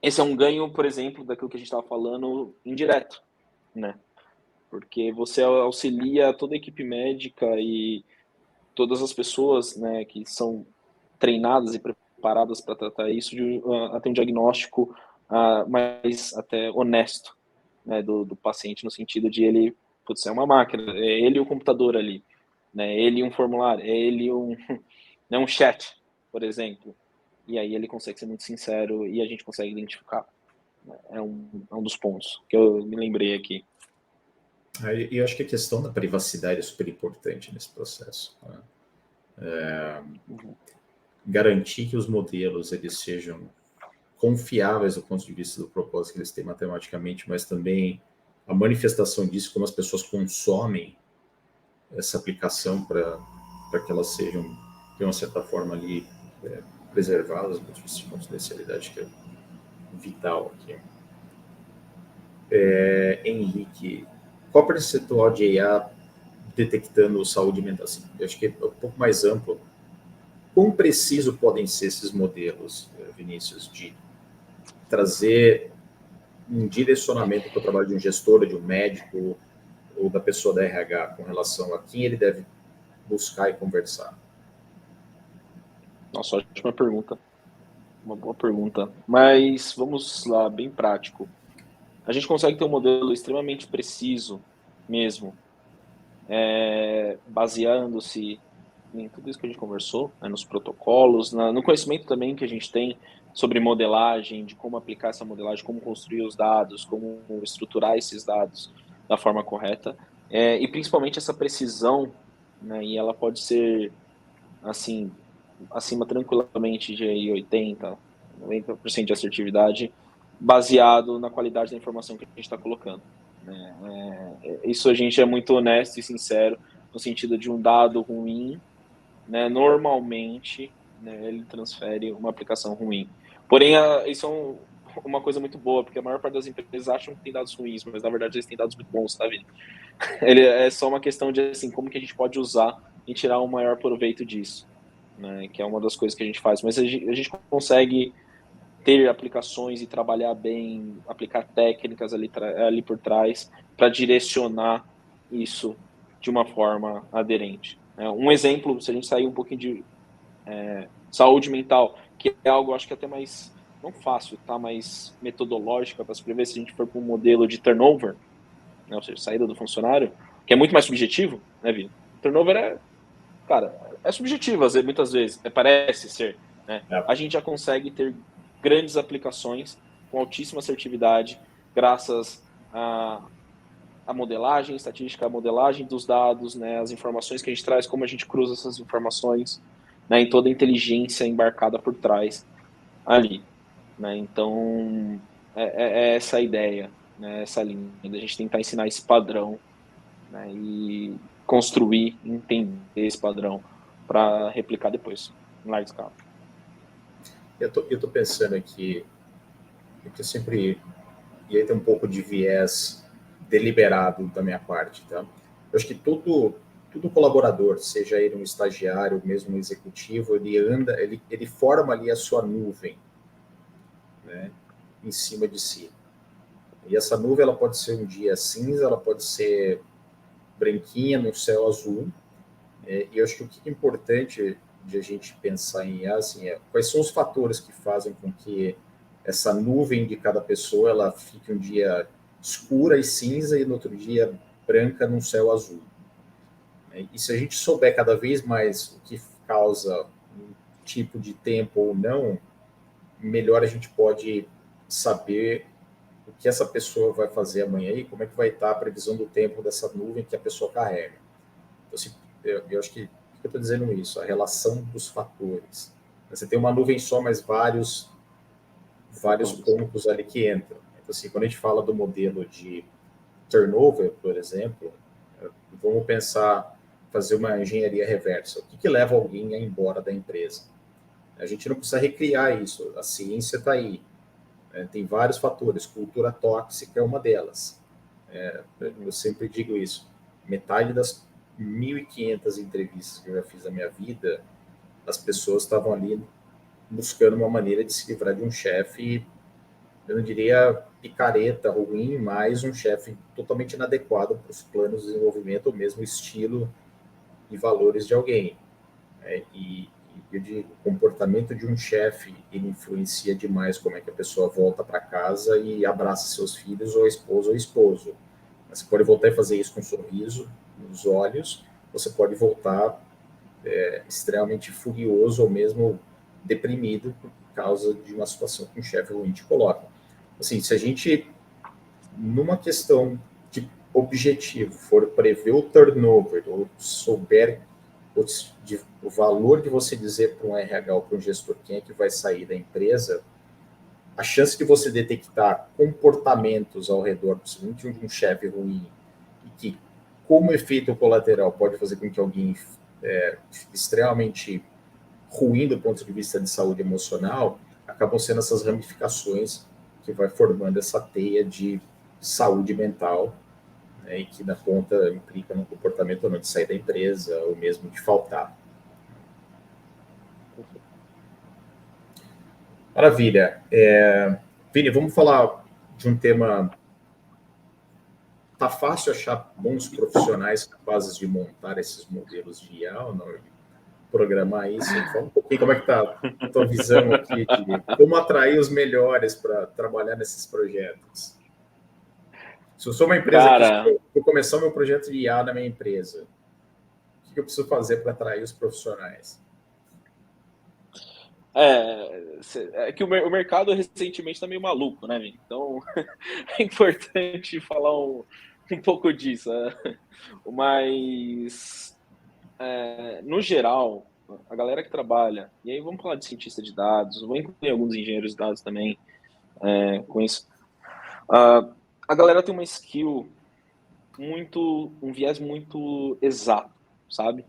esse é um ganho, por exemplo, daquilo que a gente estava falando, indireto, né, porque você auxilia toda a equipe médica e todas as pessoas, né, que são treinadas e preparadas para tratar isso, a ter um diagnóstico mais até honesto, né, do paciente, no sentido de ele, putz, é uma máquina, é ele e o computador ali, né, ele e um formulário, é ele né, um chat, por exemplo, e aí ele consegue ser muito sincero e a gente consegue identificar. É um dos pontos que eu me lembrei aqui. E eu acho que a questão da privacidade é super importante nesse processo. Né? Garantir que os modelos eles sejam confiáveis do ponto de vista do propósito que eles têm matematicamente, mas também a manifestação disso, como as pessoas consomem essa aplicação para que elas sejam, de uma certa forma, ali preservadas do ponto de vista de confidencialidade, que é vital aqui. Henrique, qual percentual de IA detectando saúde mental? Assim, eu acho que é um pouco mais amplo. Quão preciso podem ser esses modelos, Vinícius, de trazer um direcionamento para o trabalho de um gestor, de um médico ou da pessoa da RH com relação a quem ele deve buscar e conversar? Nossa, ótima pergunta. Uma boa pergunta. Mas vamos lá, bem prático. a gente consegue ter um modelo extremamente preciso mesmo, baseando-se em tudo isso que a gente conversou, né, nos protocolos, no conhecimento também que a gente tem sobre modelagem, de como aplicar essa modelagem, como construir os dados, como estruturar esses dados da forma correta, e principalmente essa precisão, né, e ela pode ser, assim, acima tranquilamente de 80, 90% de assertividade, baseado na qualidade da informação que a gente está colocando. Né? Isso a gente é muito honesto e sincero, no sentido de um dado ruim, né, normalmente, né, ele transfere uma aplicação ruim. Porém, isso é uma coisa muito boa, porque a maior parte das empresas acham que tem dados ruins, mas na verdade eles têm dados muito bons, tá, Vini? Ele é só uma questão de assim, como que a gente pode usar e tirar o maior proveito disso, né? Que é uma das coisas que a gente faz. Mas a gente consegue ter aplicações e trabalhar bem, aplicar técnicas ali por trás para direcionar isso de uma forma aderente. Um exemplo, se a gente sair um pouquinho de saúde mental, que é algo, acho que até mais, não fácil, tá? Mais metodológica para se prever, se a gente for para um modelo de turnover, né? Ou seja, saída do funcionário, que é muito mais subjetivo, né, Vini? Turnover cara, é subjetivo muitas vezes, parece ser, né? É. A gente já consegue ter grandes aplicações com altíssima assertividade, graças à modelagem, estatística, a modelagem dos dados, né? As informações que a gente traz, como a gente cruza essas informações, né? Em toda a inteligência embarcada por trás ali, né? Então, é essa a ideia, né? Essa linha, da gente tentar ensinar esse padrão, né, e construir, entender esse padrão para replicar depois, em larga escala. Eu tô pensando aqui, que eu sempre, e aí tem um pouco de viés deliberado da minha parte, tá? Eu acho que todo colaborador, seja ele um estagiário, mesmo um executivo, ele forma ali a sua nuvem, né, em cima de si. E essa nuvem, ela pode ser um dia cinza, ela pode ser branquinha no céu azul. E eu acho que o que é importante de a gente pensar em assim, quais são os fatores que fazem com que essa nuvem de cada pessoa ela fique um dia escura e cinza e no outro dia branca num céu azul. E se a gente souber cada vez mais o que causa um tipo de tempo ou não, melhor a gente pode saber o que essa pessoa vai fazer amanhã e como é que vai estar a previsão do tempo dessa nuvem que a pessoa carrega. Então, assim, eu acho que eu estou dizendo isso, a relação dos fatores. Você tem uma nuvem só, mas vários pontos ali que entram. Então, assim, quando a gente fala do modelo de turnover, por exemplo, vamos pensar, fazer uma engenharia reversa. O que leva alguém a ir embora da empresa? A gente não precisa recriar isso, a ciência está aí. Tem vários fatores, cultura tóxica é uma delas. Eu sempre digo isso. Metade das 1.500 entrevistas que eu já fiz na minha vida, as pessoas estavam ali buscando uma maneira de se livrar de um chefe, eu não diria picareta, ruim, mas um chefe totalmente inadequado para os planos de desenvolvimento ou mesmo estilo e valores de alguém. E eu digo, o comportamento de um chefe, ele influencia demais como é que a pessoa volta para casa e abraça seus filhos ou a esposa ou esposo. Você pode voltar e fazer isso com um sorriso nos olhos, você pode voltar extremamente furioso ou mesmo deprimido por causa de uma situação que um chefe ruim te coloca. Assim, se a gente, numa questão de objetivo, for prever o turnover, ou souber o valor de você dizer para um RH ou para um gestor quem é que vai sair da empresa, a chance de você detectar comportamentos ao redor, principalmente de um chefe ruim, e que, como efeito colateral, pode fazer com que alguém extremamente ruim do ponto de vista de saúde emocional, acabam sendo essas ramificações que vai formando essa teia de saúde mental, né, e que na ponta implica no comportamento ou não de sair da empresa, ou mesmo de faltar. Maravilha. Vini, vamos falar de um tema. Tá fácil achar bons profissionais capazes de montar esses modelos de IA ou não? Programar isso? Fala um pouquinho como é que tá a tua visão aqui de como atrair os melhores para trabalhar nesses projetos. Se eu sou uma empresa que vou começar o meu projeto de IA na minha empresa, o que eu preciso fazer para atrair os profissionais? É que o mercado recentemente está meio maluco, né, Vini? Então é importante falar um pouco disso. Mas, no geral, a galera que trabalha, e aí vamos falar de cientista de dados, vou incluir alguns engenheiros de dados também com isso. A galera tem uma skill um viés muito exato, sabe?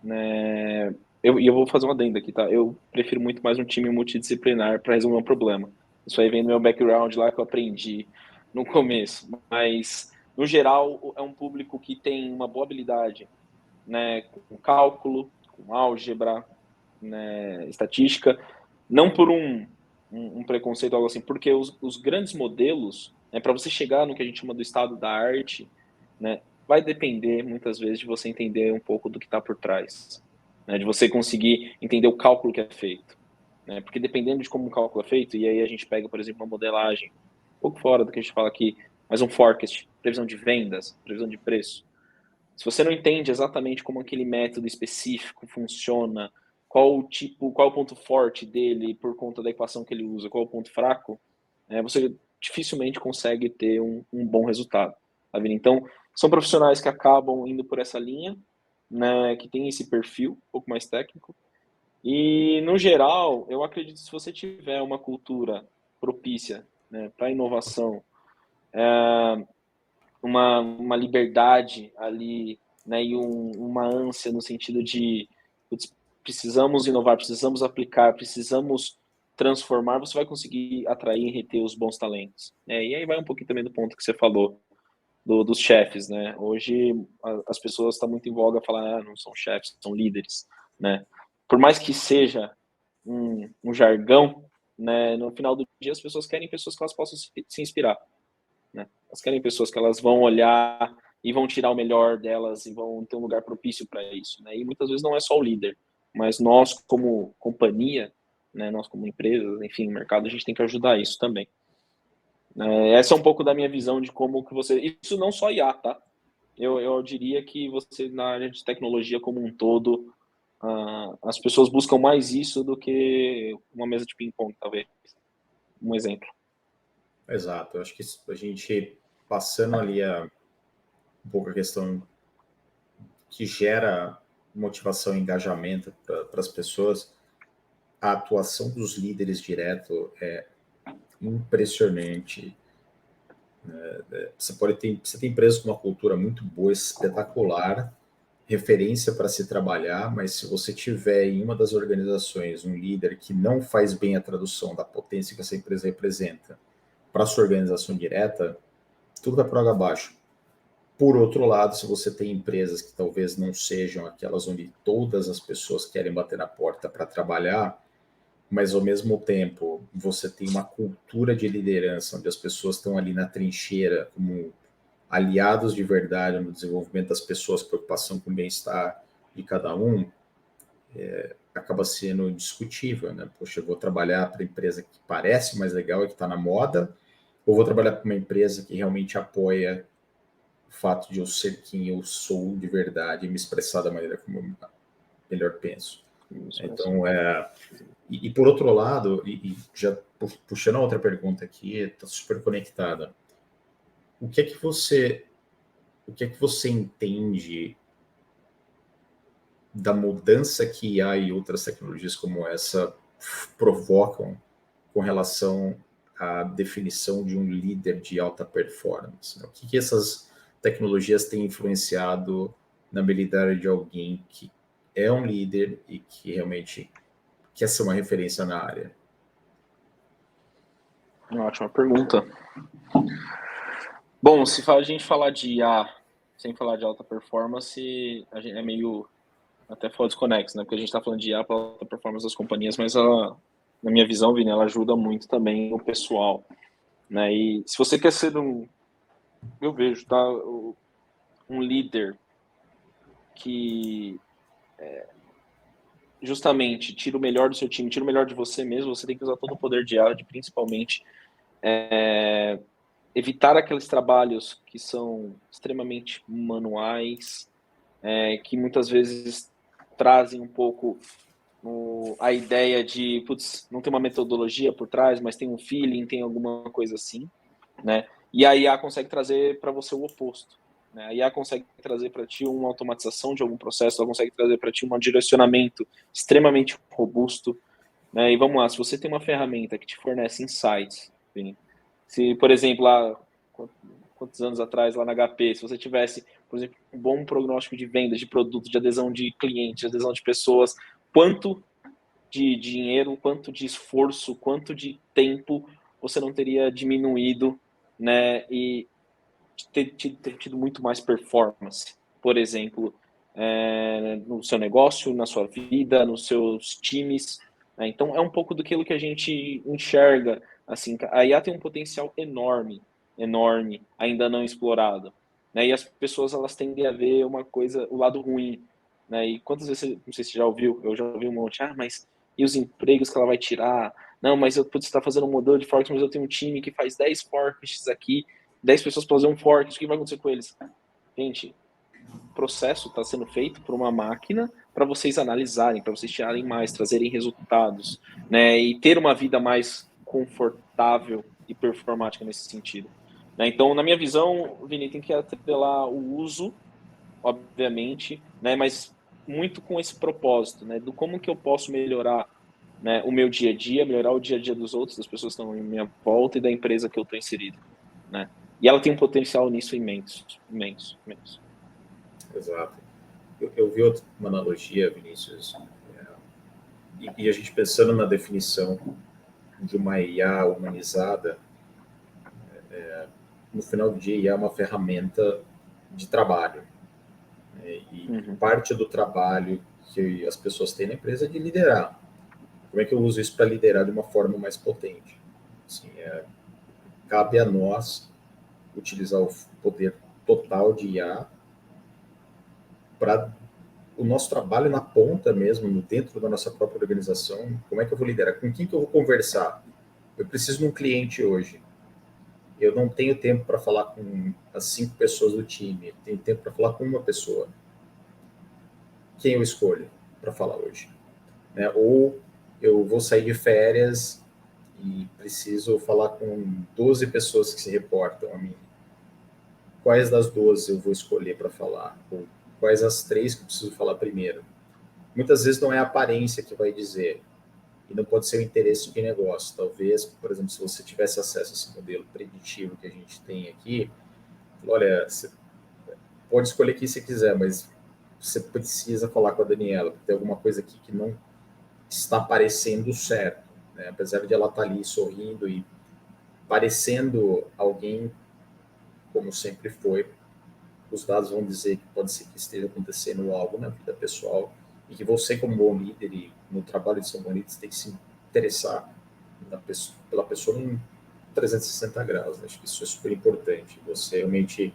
Né? Eu vou fazer uma adenda aqui, tá? Eu prefiro muito mais um time multidisciplinar para resolver um problema. Isso aí vem do meu background lá que eu aprendi no começo. Mas, no geral, é um público que tem uma boa habilidade, né, com cálculo, com álgebra, né, estatística, não por um preconceito ou algo assim, porque os grandes modelos, né, para você chegar no que a gente chama do estado da arte, né, vai depender muitas vezes de você entender um pouco do que está por trás, né, de você conseguir entender o cálculo que é feito, né, porque dependendo de como o cálculo é feito, e aí a gente pega, por exemplo, uma modelagem um pouco fora do que a gente fala aqui, mas um forecast, previsão de vendas, previsão de preço. Se você não entende exatamente como aquele método específico funciona, qual o ponto forte dele por conta da equação que ele usa, qual o ponto fraco, você dificilmente consegue ter um bom resultado. Tá vendo? Então, são profissionais que acabam indo por essa linha, né, que tem esse perfil um pouco mais técnico. E, no geral, eu acredito que se você tiver uma cultura propícia, né, para inovação, uma liberdade ali, né, e uma ânsia no sentido de putz, precisamos inovar, precisamos aplicar, precisamos transformar, você vai conseguir atrair e reter os bons talentos. E aí vai um pouquinho também do ponto que você falou dos chefes, né? Hoje as pessoas estão muito em voga falar, não são chefes, são líderes, né? Por mais que seja um jargão, né? No final do dia as pessoas querem pessoas que elas possam se inspirar, né? Elas querem pessoas que elas vão olhar e vão tirar o melhor delas e vão ter um lugar propício para isso, né? E muitas vezes não é só o líder, mas nós como companhia, né? Nós como empresa, enfim, mercado, a gente tem que ajudar isso também. Essa é um pouco da minha visão de como que você... Isso não só IA, tá? Eu diria que você, na área de tecnologia como um todo, as pessoas buscam mais isso do que uma mesa de ping-pong, talvez. Um exemplo. Exato. Eu acho que a gente, passando ali um pouco a questão que gera motivação e engajamento para as pessoas, a atuação dos líderes direto é impressionante. Você tem empresas com uma cultura muito boa, espetacular, referência para se trabalhar, mas se você tiver em uma das organizações um líder que não faz bem a tradução da potência que essa empresa representa para sua organização direta, tudo vai por água abaixo. Por outro lado, se você tem empresas que talvez não sejam aquelas onde todas as pessoas querem bater na porta para trabalhar, mas ao mesmo tempo você tem uma cultura de liderança onde as pessoas estão ali na trincheira como aliados de verdade no desenvolvimento das pessoas, preocupação com o bem-estar de cada um, acaba sendo discutível, né? Poxa, eu vou trabalhar para a empresa que parece mais legal e que está na moda, ou vou trabalhar para uma empresa que realmente apoia o fato de eu ser quem eu sou de verdade e me expressar da maneira como eu melhor penso. Então, e por outro lado, e já puxando a outra pergunta aqui, está super conectada. O que é que você entende da mudança que IA e outras tecnologias como essa provocam com relação à definição de um líder de alta performance? O que essas tecnologias têm influenciado na habilidade de alguém que é um líder e que realmente quer ser uma referência na área? Uma ótima pergunta. Bom, se a gente falar de IA sem falar de alta performance, a gente é meio até fora desconexo, né? Porque a gente está falando de IA para alta performance das companhias, mas ela, na minha visão, Vini, ela ajuda muito também o pessoal, né? E se você quer ser eu vejo, tá? Um líder que justamente tira o melhor do seu time, tira o melhor de você mesmo, você tem que usar todo o poder de IA, principalmente evitar aqueles trabalhos que são extremamente manuais, que muitas vezes trazem um pouco a ideia de, putz, não tem uma metodologia por trás, mas tem um feeling, tem alguma coisa assim, né? E a IA consegue trazer para você o oposto, né? A IA consegue trazer para ti uma automatização de algum processo, ela consegue trazer para ti um direcionamento extremamente robusto, né? E vamos lá, se você tem uma ferramenta que te fornece insights, Vini, se, por exemplo, lá, quantos anos atrás, lá na HP, se você tivesse, por exemplo, um bom prognóstico de vendas, de produto, de adesão de clientes, de adesão de pessoas, quanto de dinheiro, quanto de esforço, quanto de tempo você não teria diminuído, né? E ter tido muito mais performance, por exemplo, no seu negócio, na sua vida, nos seus times, né? Então é um pouco daquilo que a gente enxerga, assim, a IA tem um potencial enorme, enorme, ainda não explorado, né? E as pessoas elas tendem a ver uma coisa, o lado ruim, né? E quantas vezes, não sei se você já ouviu, eu já ouvi um monte, mas e os empregos que ela vai tirar? Não, mas eu putz, está fazendo um modelo de forecast, mas eu tenho um time que faz 10 forecasts aqui, 10 pessoas para fazer um forecast, o que vai acontecer com eles? Gente, o processo está sendo feito por uma máquina para vocês analisarem, para vocês tirarem mais, trazerem resultados, né? E ter uma vida mais confortável e performática nesse sentido. Né? Então, na minha visão, Vini, tem que atrelar o uso, obviamente, né? Mas muito com esse propósito, né? Do como que eu posso melhorar, né, o meu dia a dia, melhorar o dia a dia dos outros, das pessoas que estão em minha volta e da empresa que eu estou inserido, né? E ela tem um potencial nisso imenso, imenso, imenso. Exato. Eu vi uma analogia, Vinícius, e a gente pensando na definição de uma IA humanizada, no final do dia, IA é uma ferramenta de trabalho. E parte do trabalho que as pessoas têm na empresa é de liderar. Como é que eu uso isso para liderar de uma forma mais potente? Assim, cabe a nós utilizar o poder total de IA para o nosso trabalho na ponta mesmo, dentro da nossa própria organização. Como é que eu vou liderar? Com quem que eu vou conversar? Eu preciso de um cliente hoje. Eu não tenho tempo para falar com as 5 pessoas do time. Eu tenho tempo para falar com uma pessoa. Quem eu escolho para falar hoje? Né? Ou eu vou sair de férias e preciso falar com 12 pessoas que se reportam a mim. Quais das 12 eu vou escolher para falar? Ou quais as 3 que eu preciso falar primeiro? Muitas vezes não é a aparência que vai dizer, e não pode ser o interesse de negócio. Talvez, por exemplo, se você tivesse acesso a esse modelo preditivo que a gente tem aqui, olha, você pode escolher quem você quiser, mas você precisa falar com a Daniela, porque tem alguma coisa aqui que não está parecendo certo, né? Apesar de ela estar ali sorrindo e parecendo alguém como sempre foi, os dados vão dizer que pode ser que esteja acontecendo algo na vida pessoal e que você, como bom líder e no trabalho de ser um bom líder, você tem que se interessar pela pessoa em 360 graus. Né? Acho que isso é super importante. Você realmente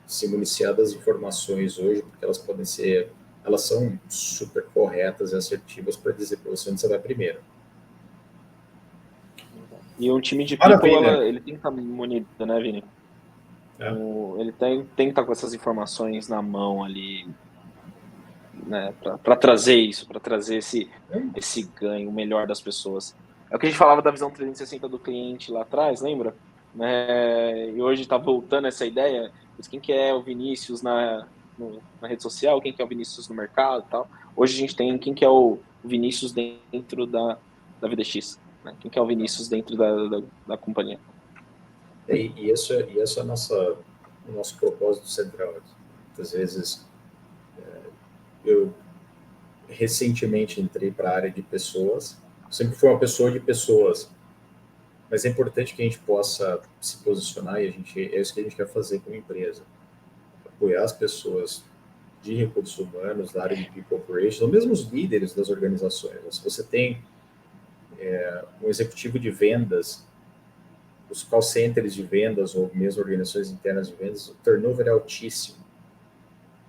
se municiar das informações hoje, porque elas são super corretas e assertivas para dizer para você onde você vai primeiro. E um time de people, ele tem que estar munido, né, Vini? Ele tem que estar com essas informações na mão ali, né, para trazer isso, para trazer esse ganho melhor das pessoas. É o que a gente falava da visão 360 do cliente lá atrás, lembra? E hoje está voltando essa ideia, quem que é o Vinícius na rede social, quem que é o Vinícius no mercado e tal. Hoje a gente tem quem que é o Vinícius dentro da VDX, né? Quem que é o Vinícius dentro da companhia. E esse é o nosso propósito central aqui. Muitas vezes, eu recentemente entrei para a área de pessoas, sempre fui uma pessoa de pessoas, mas é importante que a gente possa se posicionar, e é isso que a gente quer fazer como empresa, apoiar as pessoas de recursos humanos, da área de people operations, ou mesmo os líderes das organizações. Se você tem um executivo de vendas, os call centers de vendas, ou mesmo organizações internas de vendas, o turnover é altíssimo.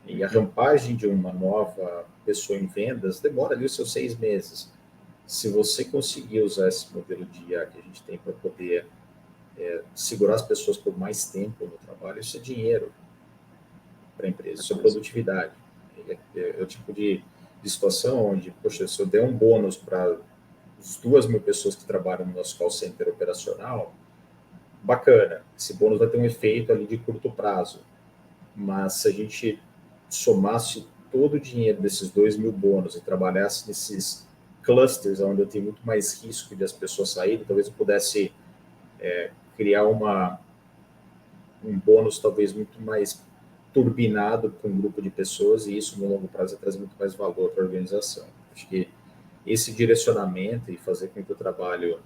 E a rampagem de uma nova pessoa em vendas demora ali os seus 6 meses. Se você conseguir usar esse modelo de IA que a gente tem para poder segurar as pessoas por mais tempo no trabalho, isso é dinheiro para a empresa, isso é produtividade. É o tipo de situação onde, poxa, se eu der um bônus para as 2.000 pessoas que trabalham no nosso call center operacional, bacana, esse bônus vai ter um efeito ali de curto prazo, mas se a gente somasse todo o dinheiro desses 2.000 bônus e trabalhasse nesses clusters, onde eu tenho muito mais risco de as pessoas saírem, talvez eu pudesse criar um bônus talvez muito mais turbinado para um grupo de pessoas, e isso no longo prazo traz muito mais valor para a organização. Acho que esse direcionamento e fazer com que o trabalho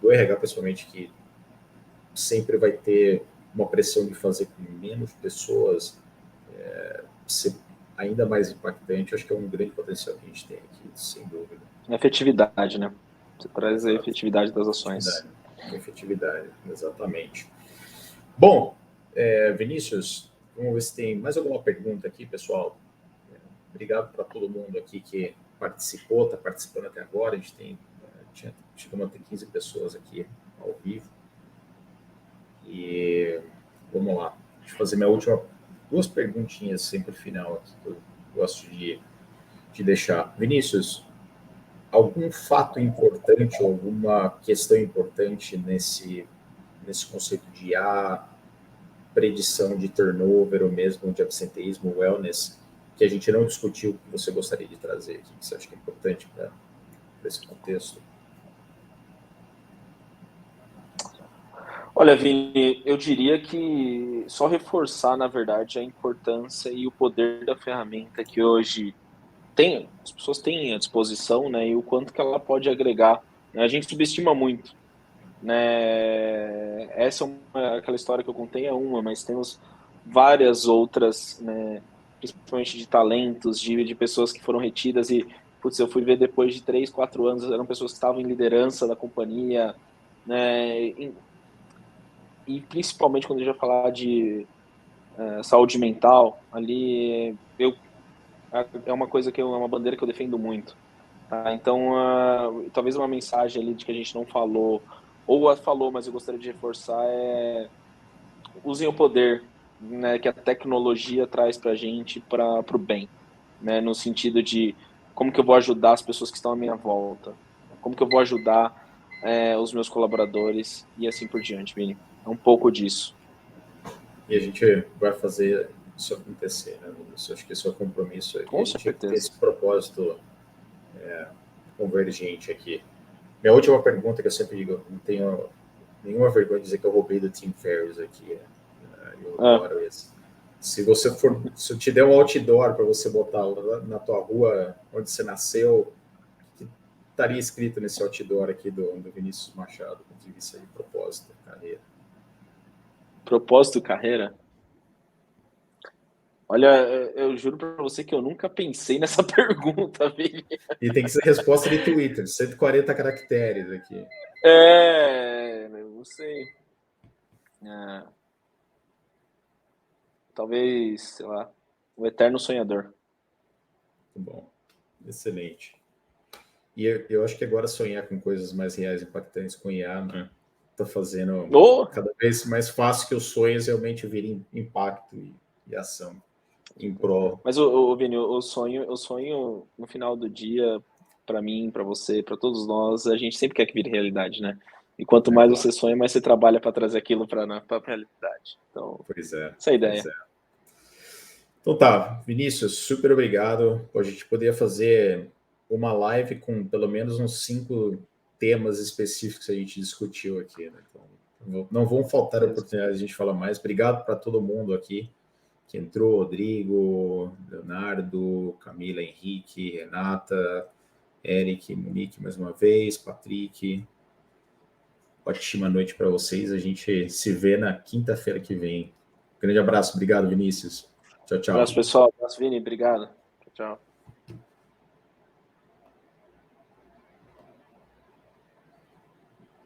do RH, principalmente, que sempre vai ter uma pressão de fazer com menos pessoas, ser ainda mais impactante, acho que é um grande potencial que a gente tem aqui, sem dúvida. Efetividade, né? Você traz a efetividade das ações. Efetividade, exatamente. Bom, Vinícius, vamos ver se tem mais alguma pergunta aqui, pessoal. Obrigado para todo mundo aqui que participou, está participando até agora. A gente chegamos a ter 15 pessoas aqui ao vivo. E vamos lá. Deixa eu fazer minha última 2 perguntinhas sempre final aqui, que eu gosto de deixar. Vinícius, algum fato importante ou alguma questão importante nesse conceito de predição de turnover ou mesmo de absenteísmo, wellness, que a gente não discutiu, que você gostaria de trazer aqui, que você acha que é importante para esse contexto? Olha, Vini, eu diria que só reforçar, na verdade, a importância e o poder da ferramenta que hoje as pessoas têm à disposição, né, e o quanto que ela pode agregar. A gente subestima muito, né? Essa aquela história que eu contei é uma, mas temos várias outras, né, principalmente de talentos, de pessoas que foram retidas e, putz, eu fui ver depois de 3, 4 anos, eram pessoas que estavam em liderança da companhia, né, e principalmente quando a gente vai falar de saúde mental, ali é uma coisa é uma bandeira que eu defendo muito. Tá? Então, talvez uma mensagem ali de que a gente não falou, ou falou, mas eu gostaria de reforçar, usem o poder, né, que a tecnologia traz para a gente para o bem, né, no sentido de como que eu vou ajudar as pessoas que estão à minha volta, como que eu vou ajudar os meus colaboradores e assim por diante, Vini. É um pouco disso. E a gente vai fazer isso acontecer, né? Eu acho que esse é o compromisso aqui. Com a gente certeza. tem esse propósito convergente aqui. Minha última pergunta, que eu sempre digo, não tenho nenhuma vergonha de dizer que eu roubei do Tim Ferriss aqui. Eu adoro esse. Se eu te der um outdoor para você botar na tua rua onde você nasceu, que estaria escrito nesse outdoor aqui do Vinícius Machado, com isso aí, propósito, carreira. Propósito, carreira? Olha, eu juro para você que eu nunca pensei nessa pergunta, Vini. E tem que ser resposta de Twitter, 140 caracteres aqui. Não sei. Talvez, sei lá, o eterno sonhador. Muito bom, excelente. E eu acho que agora sonhar com coisas mais reais e impactantes com IA, né, tá fazendo cada vez mais fácil que os sonhos realmente virem impacto e ação em prol. Mas, Vini, o sonho no final do dia, para mim, para você, para todos nós, a gente sempre quer que vire realidade, né? E quanto mais você sonha, mais você trabalha para trazer aquilo para a realidade. Então, pois é, essa é a ideia. Então tá, Vinícius, super obrigado. A gente poderia fazer uma live com pelo menos uns 5 temas específicos que a gente discutiu aqui, né? Então, não vão faltar oportunidades de a gente falar mais. Obrigado para todo mundo aqui que entrou, Rodrigo, Leonardo, Camila, Henrique, Renata, Eric, Monique mais uma vez, Patrick. Ótima noite para vocês. A gente se vê na quinta-feira que vem. Grande abraço. Obrigado, Vinícius. Tchau, tchau. Abraço, pessoal. Abraço, Vini. Obrigado. Tchau, tchau.